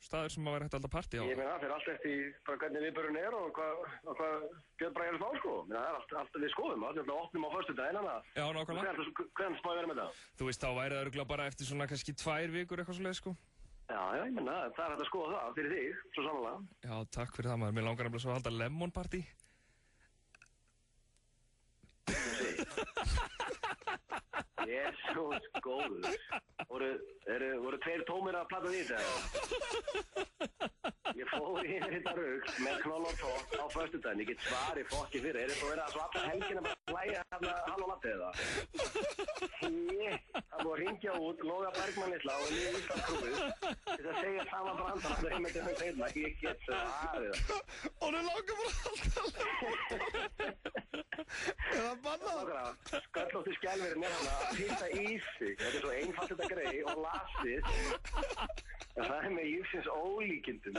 staður sem að vera hægt að halda partí á? Ég meina, það fyrir allt eftir hvernig viðburðurinn er og hvað Björnbræði er að fá, Það er allt við skoðum, við opnum á föstudaginn, Já, nákvæmlega. Hvernig spáði vera með það? Þú veist, þá væri það örugglega bara eftir svona kannski 2 vikur eitthvað svoleiðis, Já, ég meina, það er hægt að skoða það fyrir þig, svo sannlega. Já, takk fyrir það maður, mér langar nefnilega svo að halda Lemon party. Jesús góður. Voru 2 tómir að plata því þetta? Ég fór í þetta rugg með knoll og tótt á föstudaginn. Ég get svarið fokki fyrir. Þú verið að svo alla helgina bara hlæja hann og lappið það? Það búið að ringja út, Loga Bergmann litla og nýja Íslandskrúið til að segja sama brandar að það er þeirra. Ég get svarið það. Og þú langar bara alltaf. Er það bannað? Sköllóttu skjálfurinn er hann að pýta í sig. Þetta er svo einfalt þetta grei og lasið. Það er með lífsins ólíkindum.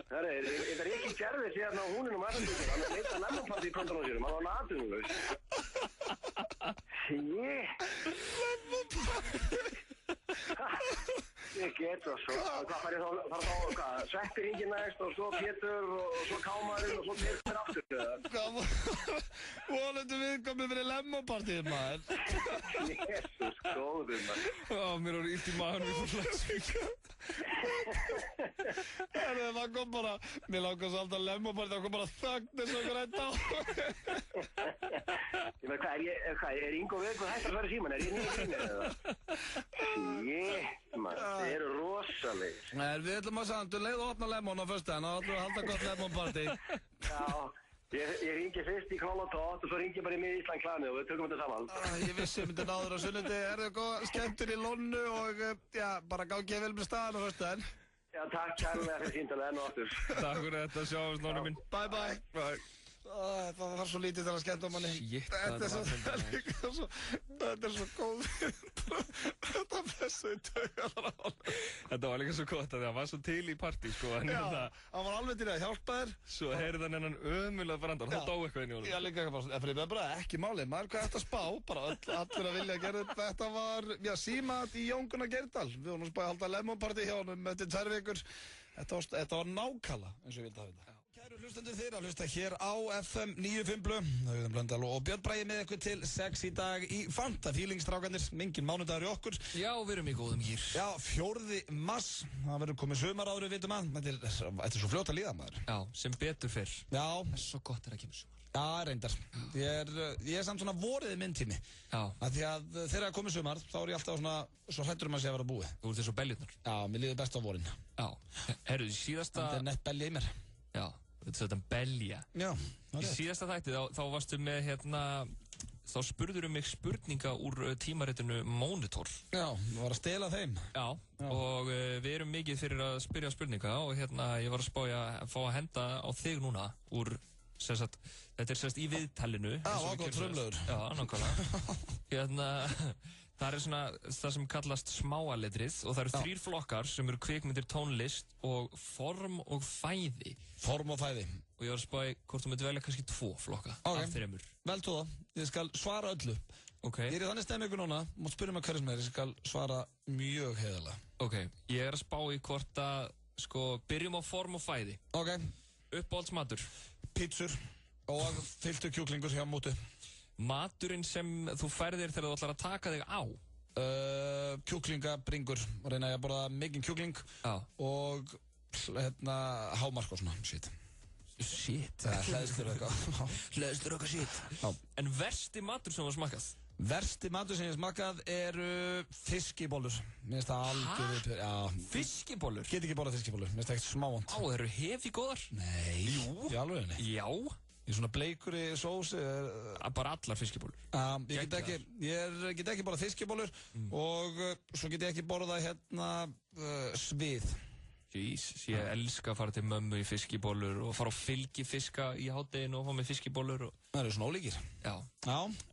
Það er ekki gerðið síðan á húninum aðeins. Hann er leitt að Lemon party í pöntunum sínum. Hann var natunumlaus. Lemon party. Ég get það svo. Hvað fær ég þá? Sveppi hringir næst og svo Pétur og svo Kámarinn og svo Pétur aftur. Vonandi viðkomið fyrir Lemon partyð, maður. Jesús, góður, maður. Mér var illt í maðurinn við fór flæsvíka. Það kom bara, mér langar svo alltaf Lemon party, það kom bara þögn eins og grænt á. Ég veit hvað, er Ingo Veikur hægt að fara síman? Er ég nýja grínir eða? Maður, þið eru rosalegir. Við ætlum að sagða, þú leið að opna Lemon á föstudaginn og ætlum að halda gott Lemon party. Já, ég ringi fyrst í knoll og tótt og svo ringi bara í mig Ísland klanið og við tökum þetta saman. Ég vissi að myndi náður á sunnundi. Er þið góð skemmtur í lónu og bara gangi vel með staðan á föstudaginn. Já, takk kærlega fyrir síndalega enn og aftur. Takk fyrir þetta, sjáumst, Nóni minn. Bye. Það var svo lítið til að skemmta manni. Shit, Þetta er svo góð. Þetta blessaði taugarnar á honum. Þetta var líka svo gott að það var svo til í partí, sko. Já, hann var alveg til að hjálpa þér. Svo heyrði hann hennan ömulega brandar, þá dó eitthvað inn í honum. Já, líka eitthvað bara, fyrir mig bara ekki málið, maður hvað þetta spá, bara allir að vilja gera þetta var, símat í Jónguna Geirdal. Við vorum spáði að halda lemonpartí hjá honum eftir 2 vikur. Þetta var nákvæmlega eins og ég vildi hafa þetta. Kæru hlustendur, þeir að hlusta hér á FM 95 Blö. Auðun Blöndal og Björn Bragi með ykkur til 6 í dag í Fanta Feelings-strákarnir. Mingin mánudagur í okkur. Já, við erum í góðum gír. Já, 4. mars. Það verður komið sumar áður, vitum að. Þetta er svo fljótt að líða, maður. Já, sem betur fyrr. Já. Það er svo gott að kemur sumar. Já, reyndar. Ég er samt svona vorið minn tími. Já. Af því að þegar það komið sumar, þá er ég alltaf svona svo hræddur að sé að vera búið. Þú ert eins og beljurnar. Já, mér líður best á vorin. Já. Herru, síðasta... Þetta er nett belja í mér. Já, þetta er þetta belja. Já, það er rétt. Í síðasta þætti, þá varstu með, þá spurður mig spurninga úr tímaritinu Monitor. Já, þú var að stela þeim. Já. Og við erum mikið fyrir að spyrja spurninga og ég var að spája að fá að henda á þig núna úr, þetta er í viðtalinu. Já, ágótt frumlegur. Já, nákvæmlega. Það er svona það sem kallast smáaletrið og það eru 3 flokkar sem eru kvikmyndir, tónlist og form og fæði. Form og fæði. Og ég var að spája hvort þú myndi velja kannski 2 flokka af 3. Vel þú það. Ég skal svara öllu. Ok. Ég er í þannig stemmingu núna, mátt spyrja mig hverju sem er, ég skal svara mjög heiðarlega. Ok, ég er að spája hvort að, byrjum á form og fæði. Ok. Uppáhaldsmatur. Pítsur og fylltu kjúklingur hjá Mútu. Maturinn sem þú færðir þegar þú ætlar að taka þig á? Kjúklingabringur. Reyna ég að borða mikinn kjúkling. Já. Og hámark og svona, shit. Hleðslur eitthvað. Hleðslur eitthvað shit. Já. En versti matur sem þú smakkað? Versti matur sem ég smakkað eru fiskibólur. Mér finnst það algjör... Já. Fiskibólur? Get ekki borðað fiskibólur, mér finnst það ekkert smávont. Á, það eru hefi góðar? Nei. Jú. Í alvegni? Já. Í svona bleikur í sósi. Bara allar fiskibólur? Ég get ekki borðað fiskibólur og svo get ég ekki borðað svið. Ég elska að fara til mömmu í fiskibólur og fara á fylgifiska í hádeginu og fá með fiskibólur. Það eru svona ólíkir. Já.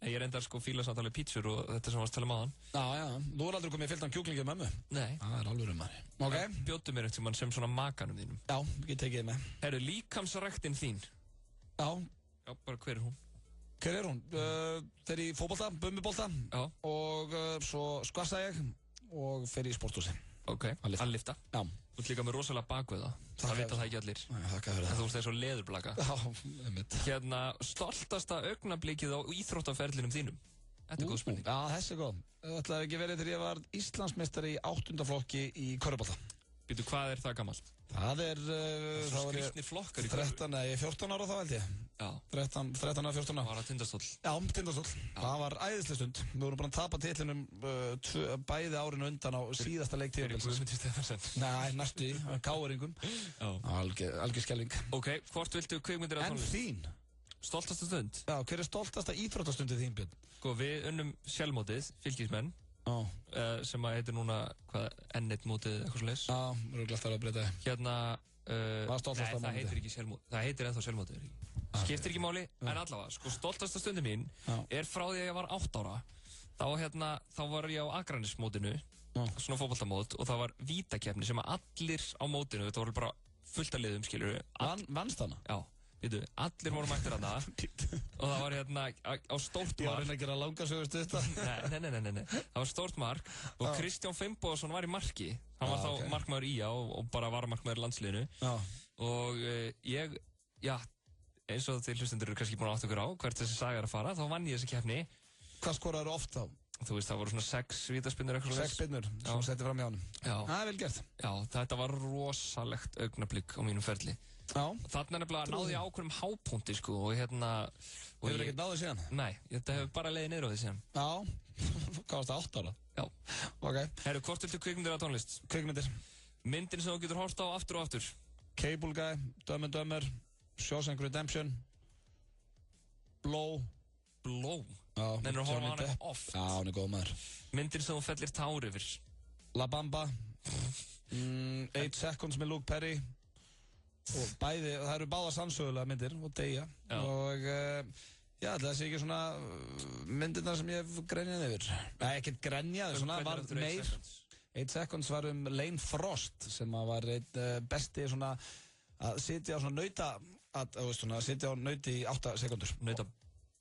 Ég reyndar fíla samt alveg pítsur og þetta sem varst að tala um áðan. Já. Þú er aldrei komið í fylltan kjúklingi mömmu? Nei. Það er alveg maður. Ok. Bjóddu mér eftir mann sem svona makanum þínum. Já, ég tekið þið með. Herru, líkamsræktin þín? Já. Já, bara hver er hún? Hver er hún? Fer í fótbolta, bumbubolta. Já. Og svo skvassa ég og fer í sporthúsi. Ok, að lifta. Já. Þú ert líka með rosalega bakveða. Það vita það ekki allir. Þakka fyrir það. En þú ert eins og leðurblaka. Já, einmitt. Stoltasta augnablikið á íþróttaferlinum þínum? Þetta er góð spurning. Já, þessi er góð. Það ætlaði ekki verið þegar ég var Íslandsmeistari í 8. flokki í körfubolta. Býtu, hvað er það gamalt? Það er... Svo skrýtnir flokkar í körfu. Nei, ég er 14 ára þá held ég. Já. 13 ára, 14 ára. Var það Tindastóll? Já, Tindastóll. Það var æðisleg stund. Við vorum bara að tapa titlinum bæði árinu undan á síðasta leiktíðum. Guðmundur Stefánsson? Nei, næstu í, káeringum. Algjör skelving. Ok, hvort viltu kvikmyndir að tónlist? En þín? Stoltasta stund? Já, hver er stoltasta íþróttastundið þín, Björn? Við unnum sjálfmótið, fylgismenn. Sem að heitir núna N1 mótið eitthvað svo leys. Já, við erum glætt að breyta þið. Það heitir ekki sjálfmótið. Það heitir ennþá sjálfmótið. Skiptir ekki máli, en allavega, stoltasta stundi mín er frá því að ég var 8 ára. Þá var ég á Akranesmótinu, svona fótboltamót, og það var vítakeppni sem að allir á mótinu, þetta voru bara fullt að liðum, skilur við. Vannst hana? Já. Allir voru mættir hana og það var á stórt mark. Ég var að gera langa sögust þetta. Nei. Það var stórt mark og Kristján Finnbogason var í marki. Hann var þá markmaður IA og bara var markmaður landsliðinu. Og ég, eins og þeir hlustendur eru kannski búin að átta okkur á hvert þessi saga er að fara, þá vann ég þessi keppni. Hvað skoraður oft þá? Þú veist, það voru svona 6 vítaspinnur eitthvað. 6 spinnur, sem setti fram í honum. Það er vel gert. Já, þetta var rosalegt augnablik á mínum ferli. Þarna nefnilega náði ég ákveðum hápunkti, og Hefur ekkert náðið síðan? Nei, þetta hefur bara leiðið niður á því síðan. Já, hvað varst það, 8 ára? Já. Ok. Herru, hvort viltu kvikmyndir að tónlist? Kvikmyndir. Myndin sem þú getur horft á aftur og aftur? Cable Guy, Dumb and Dumber, Shawshank Redemption, Blow. Blow? Já. Nennir að horfa á hana oft? Já, hún er góð maður. Myndin sem þú fellir tár yfir? La Bamba, 8 Seconds með Luke Perry, Og bæði, það eru báða sannsögulega myndir og deyja. Og já, það sé ekki svona myndirna sem ég hef grenjað yfir. Nei, ekkert grenjað, svona var meir. 8 Seconds var Lane Frost sem var einn besti svona að sitja á svona nauta, sitja á nauti í 8 sekundur.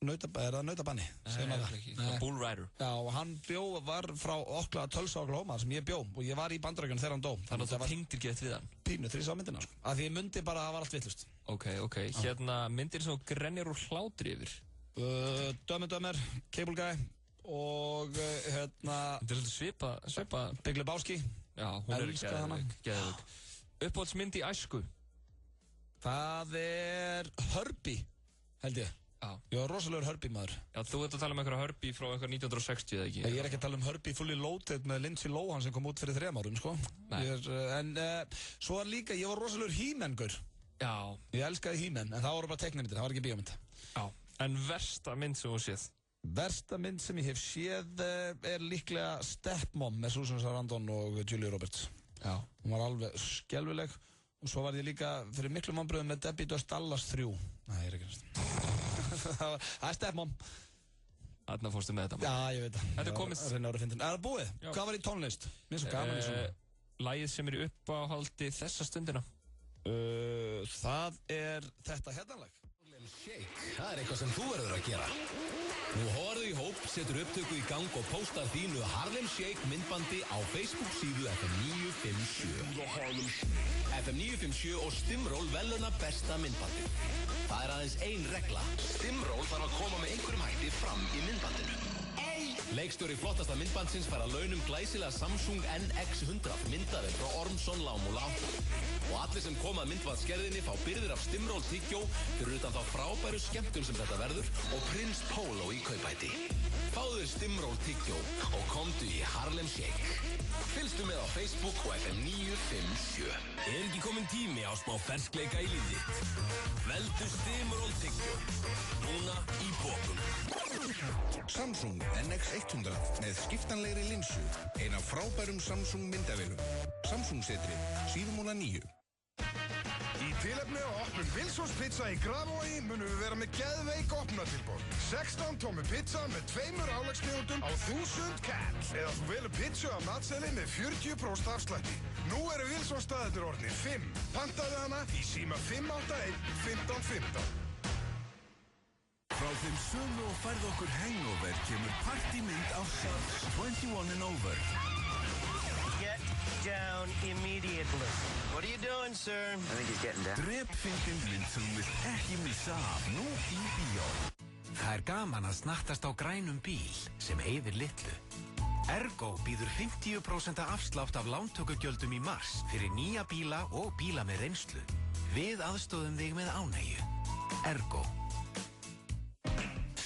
Er það nautabanni? Bull Rider. Já, og hann var frá Tulsa, Oklahoma, sem ég bjó, og ég var í Bandaríkjunum þegar hann dó. Þannig að þú tengdir ekki eftir við hann? Pínu, þegar ég sá myndina, sko. Af því ég mundi bara að það var allt vitlaust. Ok. Hérna, myndir sem þú grenjar úr hlátri yfir? Dumb and Dumber, Cable Guy, og hérna... Þetta er svolítið svipa... Big Lebowski. Já, hún er geðveik. Uppáhaldsmynd í æsku? Það er Herbie, held ég. Ég var rosalegur Herbie maður. Já, þú ert að tala um einhverja Herbie frá einhver 1960 eða ekki? Ég er ekki að tala um Herbie Fully Loaded með Lindsay Lohan sem kom út fyrir 3 árum, sko. En svo var líka, ég var rosalegur He-Man-gur. Já. Ég elskaði He-Man, en það voru bara teiknimyndir, það var ekki bíómynd. Já. En versta mynd sem þú séð? Versta mynd sem ég hef séð er líklega Stepmom með Susan Sarandon og Julia Roberts. Já. Hún var alveg skelfileg. Og svo var ég líka fyrir miklu vonbrigðum með Debbie Does Dallas 3. Nei, ég er ekki næst. Það er Stepmom. Þarna fórstu með þetta. Já, ég veit það. Þetta er komið. Er það búið? Já. Hvað var í tónlist? Mér er svo gaman í svona. Lagið sem er í uppáhaldi þessa stundina? Það er þetta hérdanlag. Shake, það er eitthvað sem þú verður að gera. Nú horfðu í hóp, setur upptöku í gang og postar þínu Harlem Shake myndbandi á Facebook síðu FM 957. FM 957 og Stimról veluna besta myndbandi. Það er aðeins ein regla. Stimról þarf að koma með einhverjum hætti fram í myndbandinu. Leikstjóri flottasta myndbandsins fær að launum glæsilega Samsung NX100 myndavél frá Ormsson Lámúla 8. Og allir sem koma að myndbandsgerðinni fá byrðir af Stimról tyggjó fyrir utan þá frábæru skemmtun sem þetta verður og Prins Polo í kaupæti. Fáðu þér Stimról tyggjó og komdu í Harlem Shake. Fylgstu með á Facebook og FM 957. Er ekki komin tími á smá ferskleika í lífið þitt? Veldu Stimról tyggjó. Núna í bókum. Samsung NX100 með skiptanlegri linsu. Ein af frábærum Samsung myndavélum. Samsung-setri, Síðumúla 9. Í tilefni á opnun Wilsons pizza í Grafarvogi munum við vera með geðveik opnatilboð. 16 tómmu pizza með 2 áleggstegundum á 1000 kall. Eða þú velur pizzu af matseðli með 40% afslætti. Nú eru Wilsons staðirnir orðnir 5. Pantaðu hana í síma 581 1515. Frá þeim sömu og færð okkur hangover kemur partymynd ársins 21 and over. Get down immediately. What are you doing, sir? I think he's getting down. Drepfyndin mynd sem þú vilt ekki missa af nú í bíó. Það er gaman að snattast á grænum bíl sem eyðir litlu. Ergo býður 50% afslátt af lántökugjöldum í mars fyrir nýja bíla og bíla með reynslu. Við aðstoðum þig með ánægju. Ergo.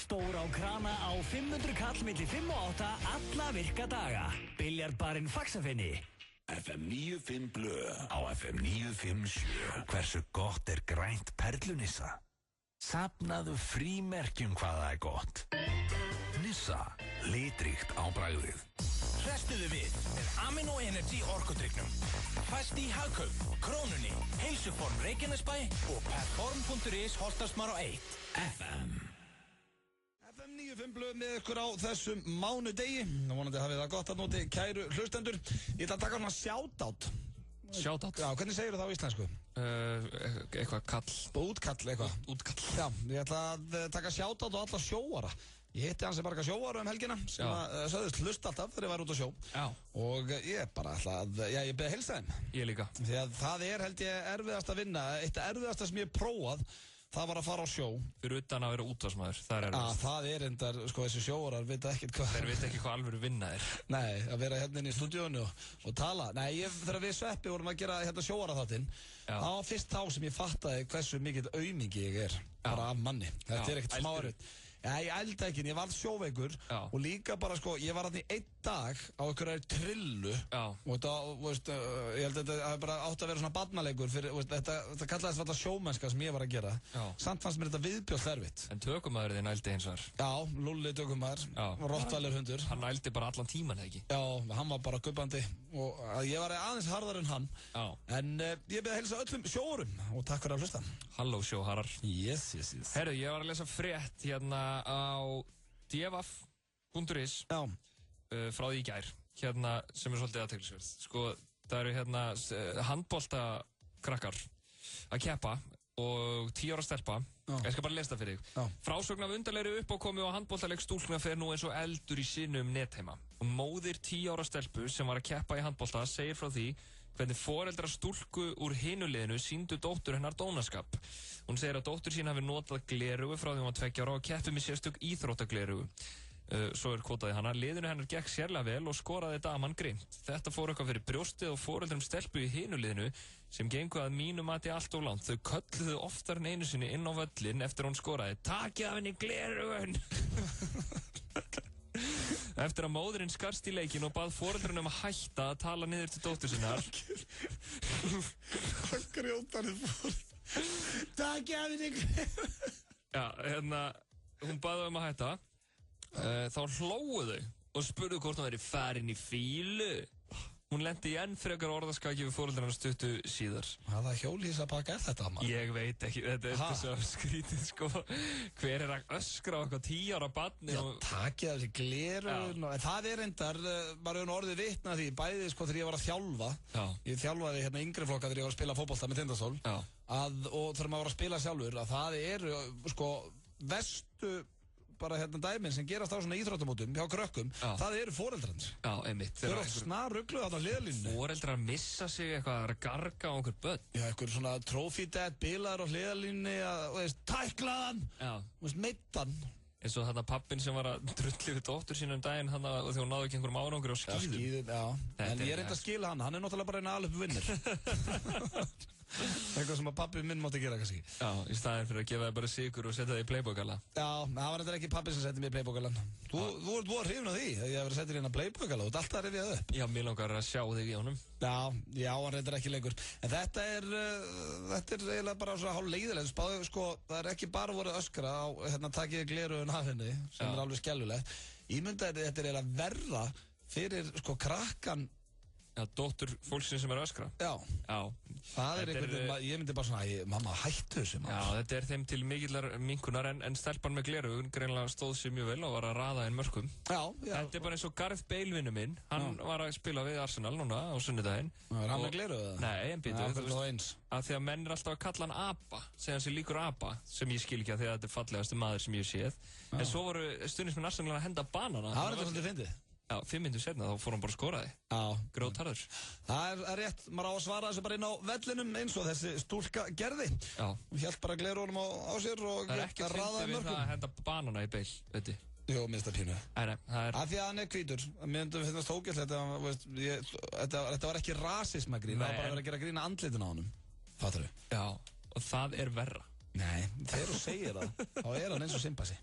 Stór á krana á 500 kall milli 5 og 8 alla virka daga. Biljardbarinn Faxafinni. FM 95 Blö á FM 957. Hversu gott er grænt perlunissa? Safnaðu frímerkjum hvað það er gott. Nissa, litríkt á bragðið. Hrestuðu við með Amino Energy orkudrykknum. Fæst í Hagkaup, Krónunni, Heilsuform Reykjanesbæ og Perform.is Holtarsmár á 1. FM 95 Blöð með ykkur á þessum mánudegi. Vonandi hafið það gott að nóti, kæru hlustendur. Ég ætla að taka hana shoutout. Shoutout? Já, hvernig segir það á íslensku? Eitthvað kall. Útkall eitthvað. Útkall. Já, ég ætla að taka shoutout á alla sjóara. Ég hitti hans sem marga sjóara helgina sem sögðust hlusta alltaf þegar ég var út á sjó. Já. Og ég bara ætla að, ég beði að heilsa þeim. Ég líka. Því að það er held ég erfiðast að vinna. Eitt erfiðasta sem ég hef prófað, það var að fara á sjó. Fyrir utan að vera útvarsmaður, það er erfiðast. Það er endar, sko, þessi sjóarar vita ekkert hvað. Þeir vita ekki hvað alvöru vinna er. Nei, að vera hérna inn í stúdíónu og tala. Nei, þegar við Sveppi vorum að gera hérna sjóaraþáttinn, það var fyrst þá sem ég fattaði hversu mikill aumingi ég er, bara af manni. Þetta er ekkert smá erfitt. Ég elda ekki, en ég varð sjóveikur og líka bara sko, ég var þarna í 1 dag á einhverju trillu og þetta, veist, ég held að þetta bara átti að vera svona barnaleikur fyrir, veist, þetta kallaðist alltaf sjómennska sem ég var að gera. Samt fannst mér þetta viðbjóðslega erfitt. En tökumæður þinn ældi eins og þar? Já, Lúlli tökumæður, Rottweiler hundur. Hann ældi bara allan tíman, ekki? Já, hann var bara gubbandi og ég var aðeins harðar en hann. En ég byrði að heilsa öllum sjóurum og takk fyrir að hlusta. Halló sjóharar. Yes. Herru, ég var að lesa frétt hérna á dvaf.is frá því í gær, hérna sem svolítið athyglisverð. Sko, það eru hérna handboltakrakkar að keppa og 10 ára stelpa. Ég skal bara lesa það fyrir þig. Frásögn af undarlegri uppákomu á handboltaleik stúlkna fer nú eins og eldur í sinum netheima. Og móðir 10 ára stelpu sem var að keppa í handbolta segir frá því hvernig foreldrar stúlku úr hinuliðinu sýndu dóttur hennar dónaskap. Hún segir að dóttur sín hafi notað glerugu frá því hún var 2 ára og keppi með sérstök íþróttaglerugu. Svo kvotaði hana, liðinu hennar gekk sérlega vel og skoraði daman grimt. Þetta fór eitthvað fyrir brjóstið og foreldrum stelpu í hinuliðinu sem gengu að mínu mati allt of langt. Þau kölluðu oftar en einu sinni inn á völlin eftir hún skoraði. Takið af henni glerugun! Eftir að móðurinn skarst í leikinn og bað foreldrunum að hætta að tala niður til dóttur sinnar. Hvað grjótarið fór? Takið af henni glerugun! Já, hérna, hún baði að hætta. Þá hlógu þau og spurðu hvort hún væri farin í fílu. Hún lendi í enn frekar orðaskaki við foreldrarna stuttu síðar. Hvaða hjólhýsabaka er þetta, mann? Ég veit ekki, þetta er svo skrítið, sko. Hver er að öskra á eitthvað 10 ára barni? Já, takið af þessi glerun. En það er reyndar, bara orðið vitna því, bæði sko þegar ég var að þjálfa. Ég þjálfaði hérna yngri flokka þegar ég var að spila fótbolta með Tindastól. Og þegar maður var að spila sjálfur, að það eru sko verstu bara hérna dæmin sem gerast á svona íþróttamótum hjá krökkum, það eru foreldrarnir. Já, einmitt. Þau eru oft snarrugluð á hliðarlínunni. Foreldrar missa sig eitthvað að garga á einhver börn. Já, einhver svona trophy dad bilaður á hliðarlínunni og veist, tæklaðan, meittan. Eins og þarna pappin sem var að drulli við dóttur sín daginn og þegar hún náði ekki einhverjum árangur á skíðum. Já, skíðum, já. En ég reyndi að skila hann er náttúrulega bara einn alveg vinnir. Eitthvað sem að pappi minn mátti gera kannski. Já, í staðinn fyrir að gefa þig bara sigur og setja þig í Playboy-galla. Já, það var ekki pappi sem setti mig í Playboy-gallan. Þú ert búið að hrifna því að ég hef verið settir inn að Playboy-galla og þú ert alltaf að rifjað upp. Já, mér langar að sjá þig í honum. Já, hann reyndar ekki lengur. En þetta er eiginlega bara svona hálf leiðilegt. Spáðu, sko, það er ekki bara voruð öskra á hérna takiði glerugun af henni sem er alveg skellulegt. Ímyndaði þetta er eiginlega verra fyrir sko krakkan. Já, dóttur fólksins sem er að öskra. Já. Það er einhvern, ég myndi bara svona, mamma hættu þessu maður. Já, þetta er þeim til mikillar minkunar en stelpan með glerugun greinlega stóð sér mjög vel og var að raða inn mörkum. Já. Þetta er bara eins og Gareth Bale vinnu minn, hann var að spila við Arsenal núna á sunnudaginn. Er hann með glerugu? Nei, en býtu. Það er það eins. Að því að menn er alltaf að kalla hann apa, segja hann sér líkur apa, sem ég skil ekki að því að þetta er fallegastu maður sem ég hef séð. En svo voru stuðningsmenn Arsenal að henda banana. Það var þetta svolítið fyndið. Já, 5 mínútur seinna þá fór hann bara að skoraði. Já. Grótarður. Það er rétt, maður á að svara þessu bara inn á vellinum eins og þessi stúlka gerði. Já. Hún hélt bara glerunum á sér og það er ekki fyndið við það að henda banana í Bale, veit ég. Jú, minnst það pínu. Nei, það er... Af því að hann er hvítur. Mér myndum finnast ógæslegt, þetta var ekki rasisma grín, það var bara að vera að gera grín að andlitin á honum. Fattar þú? Já, og það er verra. Nei, þegar þú segir það, þá er hann eins og Simbasi.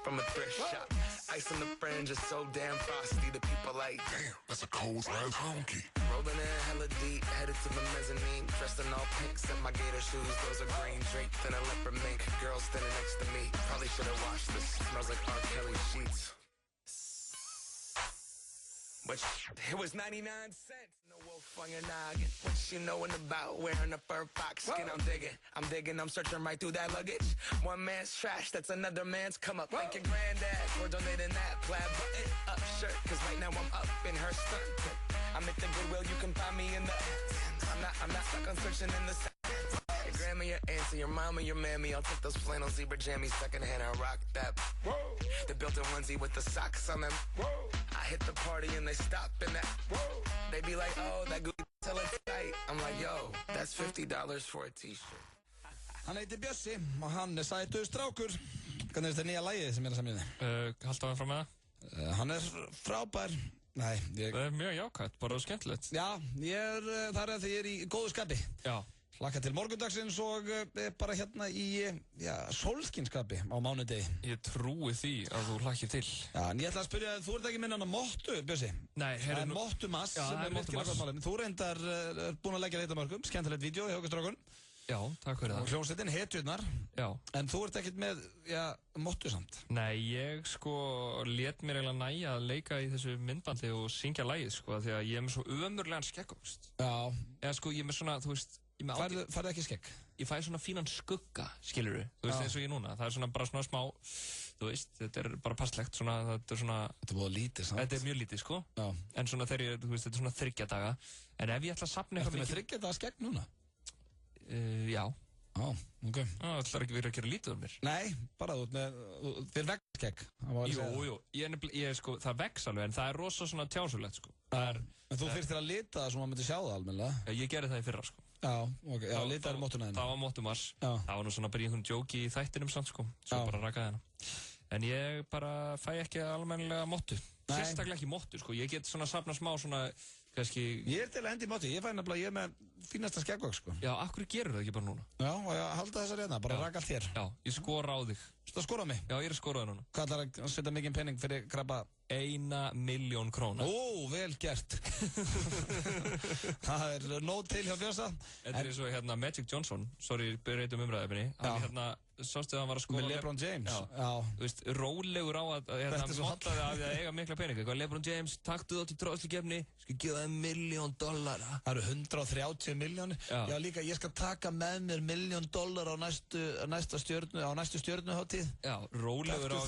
From a thrift shop. Ice on the fringe is so damn frosty. The people like, damn, that's a cold ass honky. Rolling in hella deep, headed to the mezzanine. Dressed in all pink, set my gator shoes. Those are green draped in a leopard mink. Girl standing next to me. Probably should have washed this. Smells like R. Kelly sheets. But it was 99 cents. No wolf on your noggin. What you knowin' about wearing a fur fox skin? I'm digging, I'm searching right through that luggage. One man's trash, that's another man's come up. Thank your granddad for donating that plaid button up shirt. Cause right now I'm up in her skirt. I'm at the Goodwill, you can find me in the... I'm not stuck on searching in the... Your grandma, your auntie, your mama, your mammy. I'll take those flannel zebra jammies secondhand and rock that. Whoa. The built-in onesie with the socks on them. Whoa. I hit the party and they stop in that. Whoa. They be like, oh, that Gucci till it's tight. I'm like, yo, that's $50 for a t-shirt. Hann heitir Bjössi og hann sætur strákur. Hvernig þetta nýja lagið sem að samja þið? Haltu hann fram með það? Hann frábær. Nei, það mjög jákvæmt, bara skemmtilegt. Já, það því ég í góðu skapi. Já. Laka til morgundagsins og bara hérna í sólskinskapi á mánudegi. Ég trúi því að þú hlakkir til. Já, en ég ætla að spyrja, þú ert ekki minna hann á Mottu, Bjössi? Nei, það Mottumass sem Mottumass. Þú reyndar búin að leggja leitamörkum, skemmtilegt vídeo í Haukastrákun. Já, takk fyrir það. Og hljómsveitin Hetjurnar. Já. En þú ert ekkert með, Mottu samt? Nei, ég lét mér eiginlega næja að leika í þessu myndbandi og syngja lagið, því að ég er með svo ömurlegan skeggvöxt. Já. Eða ég er með svona, þú veist, Færðu ekki skegg? Ég fæ svona fínan skugga, skilurðu, þú veist eins og ég núna. Það er svona bara svona smá, þú veist, þetta er bara passlegt, svona, þetta er svona... Þetta er búið lítið, sant? Þetta er mjög lítið, Já. En svona þegar ég, þú veist, þetta er svona 3 daga. En ef ég ætla að safna eitthvað mikið... Ertu með 3 daga skegg núna? Já. Ok. Það ætlar ekki verið að gera lítið um mér. Nei, bara þú þér vex skegg. Jú, það vex alveg, en það er rosa svona tjásulegt, En þú þyrftir að lita það svo maður myndi sjá það almennilega? Ég gerði það í fyrra, Já, ok, litaður Mottuna þennan. Það var Mottumass. Það var nú svona bara í einhvern djóki í þættinum samt, Svo bara rakaði hana. En ég bara fæ ekki almennilega Mottu. Sérstaklega ekki Mottu, Ég get svona safna smá svona, kannski... Ég er til að hendi í Mottu. Ég fæ nefnilega, ég er með fínasta skeggvöxt, Já, akkur gerur það ekki bara núna? Já, og ég halda þessa reyna, bara raka allt þér. Já, ég skora á þig. Þú skora á mig? Já, ég er skorað núna. Hvað ætlar að setja mikinn penning fyrir krabba? 1 milljón króna. Ó, vel gert. Það er nóg til hjá Bjössa. Þetta er eins og Magic Johnson, breytum umræðefni. Hann sástu að hann var að skoða... Með LeBron James. Já. Þú veist, rólegur á að mottaði af því að eiga mikla peninga. LeBron James, taktu þá til tróðslugefni, skal gefa það $1 milljón. Það eru 130 milljónir. Já, líka, ég skal taka með mér $1 milljón á næstu stjörnuháttíð. Já, rólegur á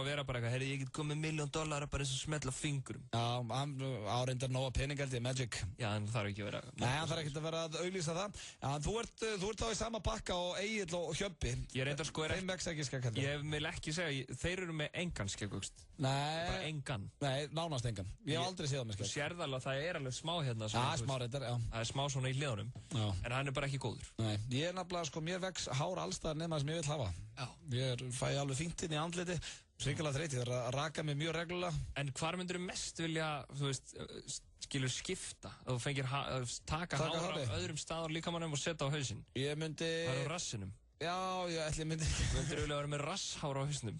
að vera bara eitthvað, ég get komið $1 milljón bara eins og smetla fingurum. Já, hann áreindar nóga pening held ég, Magic. Já, en það þarf ekki að vera... Nei, hann þarf ekki að vera að auglýsa það. Já, þú ert þá í sama pakka og Egill og Hjöbbi. Ég reyndar þeim vex ekki skegg heldur. Ég vil ekki segja, þeir eru með engan skeggvöxt. Nei. Bara engan. Nei, nánast engan. Ég hef aldrei séð það með skegg. Þú sérð alveg að það er alveg smá hérna. Já, smá reyndar, já. Það er smá svona í hliðunum. Já. En hann er bara ekki góður. Nei, ég er nefnilega, mér vex hár allstaðar nema sem ég vil hafa. Já. Ég fæ alveg fínt inn í andliti. Svingilega þreytt, ég þarf að raka mig mjög reglulega. En hvar myndir þú mest vilja, þú veist, skilur skipta? Að þú fengir taka hár af öðrum staðar líkamannum og setja á hausinn? Ég myndi... Það er á rassinum. Já, ég myndi... Myndir þú vilja vera með rasshár á hausnum?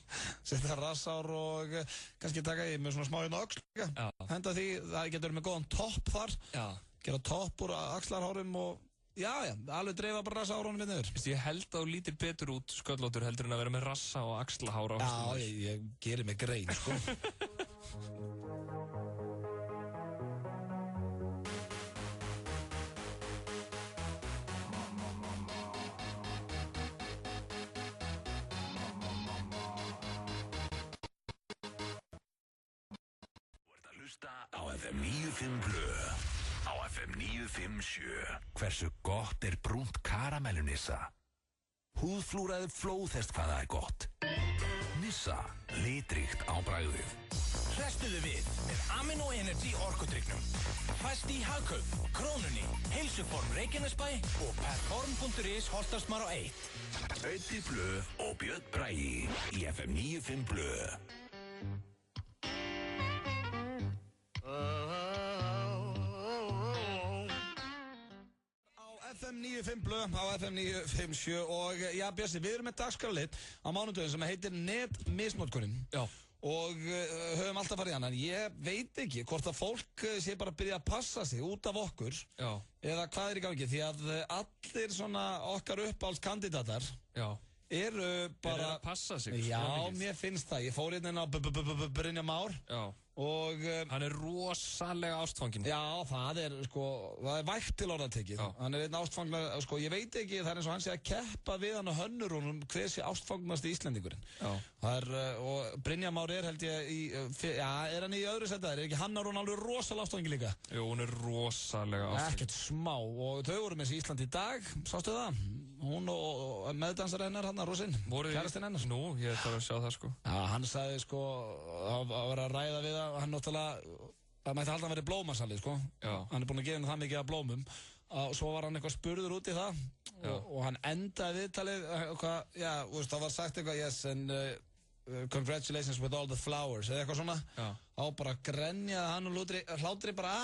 Setja rasshár og kannski taka ég með svona smá hérna öxl líka. Já. Henda því, það getur með góðan topp þar. Já. Gera topp úr axlarhárum og... Já, alveg dreifa bara rassa árunum minna yfir. Ég held að þú lítir betur út sköllóttur heldur en að vera með rassa og axlahár á hausnum. Já, ég gerir mig grein, Þú ert að hlusta á FM 95 Blö. Á FM 957. Hversu gott er brúnt karamellu Nissa? Húðflúraði flóðhest hvað það er gott. Nissa, litríkt á bragðið. Hrestuðu við með Amino Energy orkudrykknum. Fæst í Hagkaup, Krónunni, Heilsuform Reykjanesbæ og Perform.is Holtasmar á 1. Öddi Blö og Björn Bragi í FM 95 Blö. FM 95 Blö á FM 957 og já, Bjössi, við erum með dagskrárlið á mánudögum sem heitir netmisnotkunin. Já. Og höfum alltaf farið í hann, en ég veit ekki hvort að fólk sé bara að byrja að passa sig út af okkur. Já. Eða hvað er í gangi, því að allir svona okkar uppáhaldskandidatar eru bara... Eru að passa sig. Já, mér finnst það. Ég fór hérna á Brynjar Már. Já. Og hann er rosalega ástfanginn. Já, það er vægt til orðatekið. Hann er einn ástfangnar, ég veit ekki, það er eins og hann sé að keppa við hann og hönnurunum hver sé ástfangnasti Íslendingurinn. Já. Það er, og Brynjar Már er held ég er hann í öðru setta, er ekki hann alveg rosalega ástfangin líka? Jú, hún er rosalega ástfangin. Ekkert smá, og þau voru með þessi Ísland í dag, sástu það? hún og meðdansar hennar, hann að Rósin, kærastinn hennar. Nú, ég þarf að sjá það sko. Já, hann sagði sko, að vera að ræða við það, hann náttúrulega, það mætti halda að vera blómasali sko. Já. Hann búinn að gefa henni það mikið af blómum. Og svo var hann eitthvað spurður út í það og hann endaði viðtalið, það var sagt eitthvað, yes, and congratulations with all the flowers, eða eitthvað svona. Já. Á bara grenjaði hann og hlátri bara,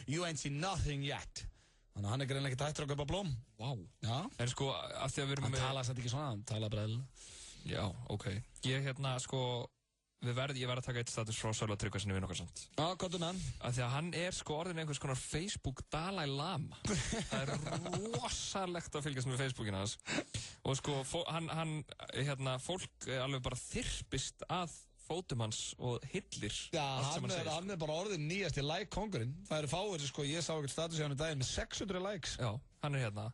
you ain't seen nothing yet. Þannig að hann greinlega ekki hættur að kaupa blóm. Vá. Já. En sko, af því að við erum hann talaði samt ekki svona, hann talaði bara eðlilega. Já, ok. Ég sko, ég verð að taka eitt status frá Sölva Tryggvasyni við nokkar samt. Já, hvað hann? Af því að hann sko orðin einhvers konar Facebook Dalai Lama. Það rosalegt að fylgjast með Facebookina hans. Og sko, fólk alveg bara þyrpist að fótum hans og hillir. Já, hann bara orðin nýjast í like-kongurinn. Það eru fáir, sko, ég sá ekkert status hjá hann í daginn með 600 likes. Já, hann hérna.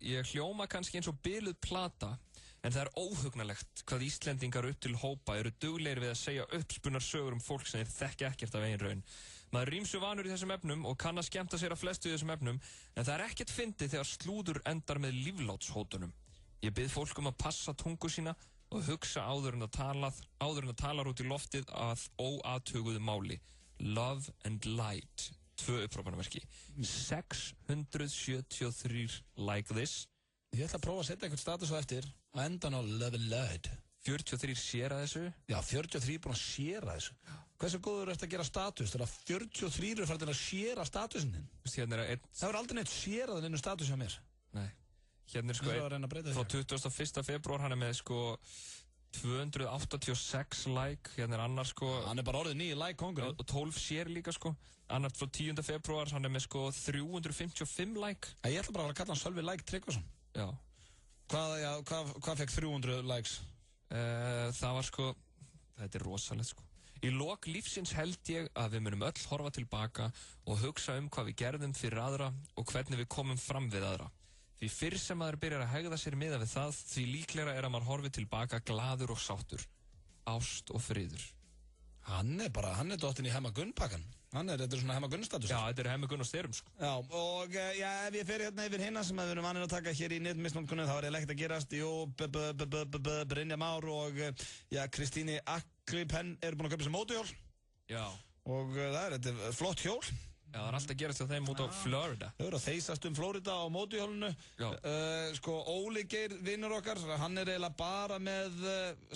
Ég hljóma kannski eins og biluð plata, en það óhugnalegt hvað Íslendingar upp til hópa eru duglegir við að segja uppspunnar sögur fólk sem þeir þekki ekkert af eigin raun. Maður er ýmsu vanur í þessum efnum og kann að skemmta sér að flestu í þessum efnum, en það er ekkert fyndið þegar slúður endar með líflátshótunum. Ég bið fólk að passa tungu sína og hugsa áður en það talar út í loftið að óathuguðu máli. Love and light. 2 upprópunarmerki. 673 like this. Ég ætla að prófa að setja einhvern status á eftir og endan á love and light. 43 séra þessu. Já, 43 búin að séra þessu. Hversu góður ertu að gera status þegar 43 eru farin að séra statusin þinn? Það er aldrei neitt sérað inn status hjá mér. Nei. Hérna er sko frá 21. februar, hann er með sko 286 like, hérna er annar sko... Hann er bara orðið nýja like-kongur. Og 12 sér líka sko. Annar frá 10. februar, hann er með sko 355 like. Ég ætla bara að kalla hann Sölvi Like Tryggvason. Já. Hvað fekk 300 likes? Það var sko... Þetta er rosalegt sko. Í lok lífsins held ég að við munum öll horfa tilbaka og hugsa hvað við gerðum fyrir aðra og hvernig við komum fram við aðra. Því fyrr sem maður byrjar að hegða sér miðað við það, því líklegra er að maður horfi tilbaka glaður og sáttur. Ást og friður. Hann er dottinn í Hemma Gunn-pakkan. Þetta er svona Hemma Gunn-status. Já, þetta er Hemma Gunn og styrum, sko. Já, og ef ég fer hérna yfir hinna sem við erum vanir að taka hér í netmisnótkunni, þá er ekkert að gerast. Jú, Brynja Már og Kristíni Akripenn eru búin að kaupa sér mótuhjól. Já. Og þetta er flott hjól. Já, það er alltaf að gerast hjá þeim út á Florida. Þau eru að þeysast Florida á mótuhjólinu. Sko, Óli Geir, vinnur okkar, hann er eiginlega bara með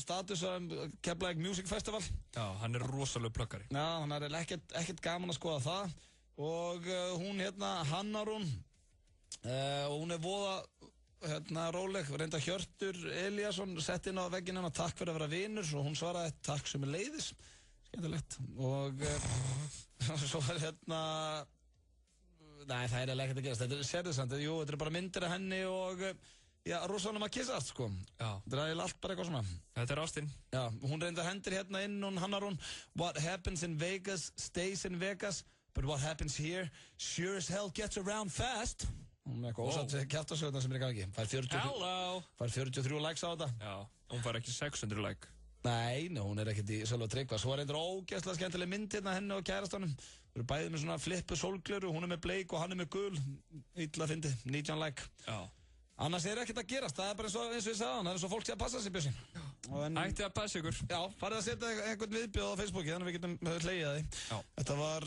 status af Keflavík Music Festival. Já, hann er rosalega pluggari. Já, hann er ekkert gaman að skoða það. Og hún Hanna Rún, og hún er voða róleg, reynda Hjörtur Elíasson sett inn á vegginn hennar, takk fyrir að vera vinur, og hún svaraði takk sem er leiðis. Skemmtilegt. Og svo er nei, það er ekkert að gerast, þetta er sérðisand, þetta er bara myndir af henni og rosanum að kissast, sko. Já. Þetta er allt bara eitthvað svona. Þetta er ástin. Já, hún reyndar hendir inn, hún Hannar hún, what happens in Vegas stays in Vegas, but what happens here sure as hell gets around fast. Hún er eitthvað ósatt kjaftasöguna sem er í gangi. Fær 43 likes á þetta. Já, hún fær ekki 600 like. Nei, hún er ekkert í Sölva Tryggva. Svo er einhver ógeðslega skemmtileg mynd henni og kærastanum. Við erum bæðið með svona flippu sólgleru, hún er með bleik og hann er með gul. Illa fyndi, 19 like. Já. Annars er ekkert að gerast, það er bara eins og ég sagði hann, það er eins og fólk sé að passa sig, Björnsson. Ætti að passa ykkur. Já, farið að setja einhvern viðbjóð á Facebooki, þannig við getum hlegið að því. Já. Þetta var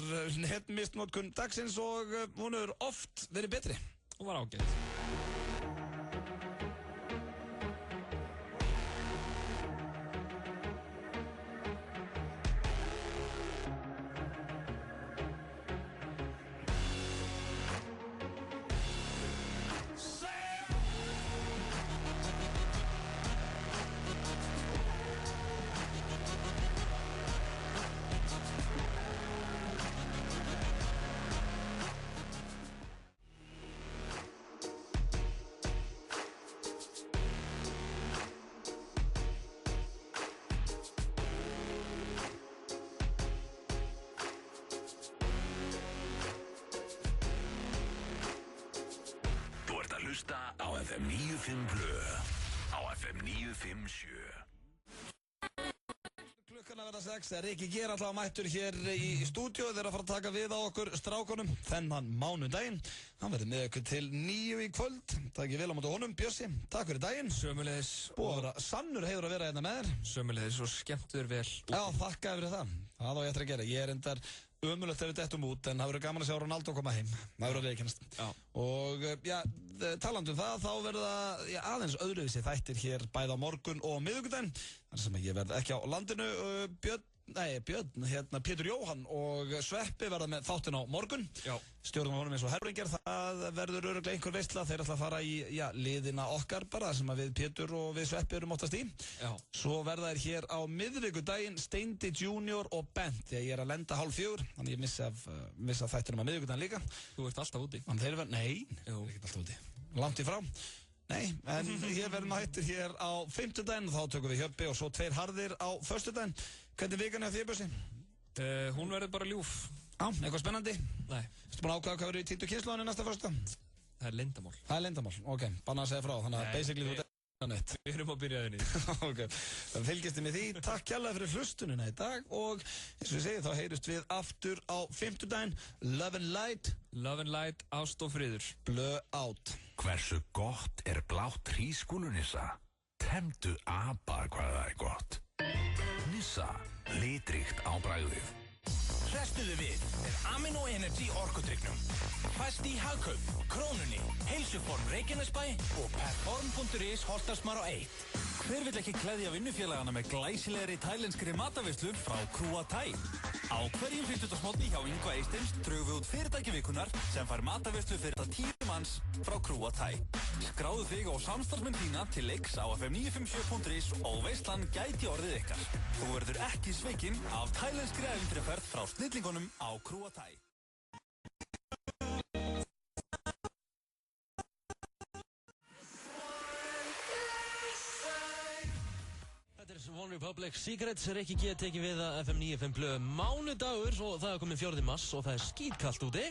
netmistnotkun dagsins og hún hefur oft verið betri. Hún var ágætt. Á FM 95 Blö. Á FM 957. Klukkana að verða 6, Rikki G alltaf mættur hér í stúdíu. Þeir að fara að taka við á okkur strákunum þennan mánudaginn. Hann verður með okkur til 9 í kvöld. Takk ég vel á móti honum, Bjössi. Takk fyrir daginn. Sömuleiðis. Búið að vera sannur heiður að vera hérna með þér. Sömuleiðis og skemmtur vel. Já, þakka fyrir það. Það á ég eftir að gera. Ég endar ömulegt þegar við dettum út, en það verður gaman að sjá Ronaldo koma heim. Það verður að viðurkennast. Og já, talandi um það, þá verða aðeins öðruvísi þættir hér bæði á morgun og miðvikudaginn. Þar sem ég verð ekki á landinu. Pétur Jóhann og Sveppi verða með þáttinn á morgun. Stjórnum á honum eins og herringar. Það verður örugglega einhver veisla. Þeir ætla að fara í liðina okkar bara, sem að við Pétur og við Sveppi erum oftast í. Svo verða þeir hér á miðvikudaginn Steindi Junior og Bent, því að ég er að lenda 3:30, þannig ég missa þættinum á miðvikudaginn líka. Þú ert alltaf úti. Nei, ég er ekki alltaf úti. Langt í frá. Nei, en hér verðum að hættir hér á 5. þá tökum við Hjöppi og svo 2 harðir á 1. Hvernig vikan er þér, Bjössi? Hún verður bara ljúf. Já, eitthvað spennandi? Nei. Ertu búin að ákveða hvað verður í títu kynslóðinu næsta 1? Það er leyndamál. Það er leyndamál, ok, bannað að segja frá, þannig að basically þú ert neitt. Við erum á byrjaðinni. Ok, það fylgjast þið með því. Takk kærlega fyrir hlustunina í dag og eins og ég segi, þá heyrust við aftur á 5. Love and Light. Love and Light, ást og friður. Blö out. Hversu gott er blátt hrísskúlu Nissa? Temdu apa hvað það er gott. Nissa, litríkt á bragðið. Hrestuðu við með Amino Energy orkudrykknum. Fæst í Hagkaup, Krónunni, Heilsuform Reykjanesbæ og Perform.is Holtarsmar á 1. Hver vill ekki klæðja vinnufélagana með glæsilegri tælenskri mataveislu frá Krúa Thai? Á hverjum 50. hjá Ingva Eistins drögum við út fyrirtækjavikunar sem fær mataveislu fyrir 10 manns frá Krúa Thai. Skráðu þig og samstarfsmenn þína til leiks á fm957.is og veislan gæti orðið ykkar. Þú verður ekki sveikinn af tælenskri ævintýraferð frá snillingunum á Krúa Thai. One Republic Secrets, Rikki G tekið við að FM 95 blöð mánudagur og það er komið 4. mars og það er skítkalt úti.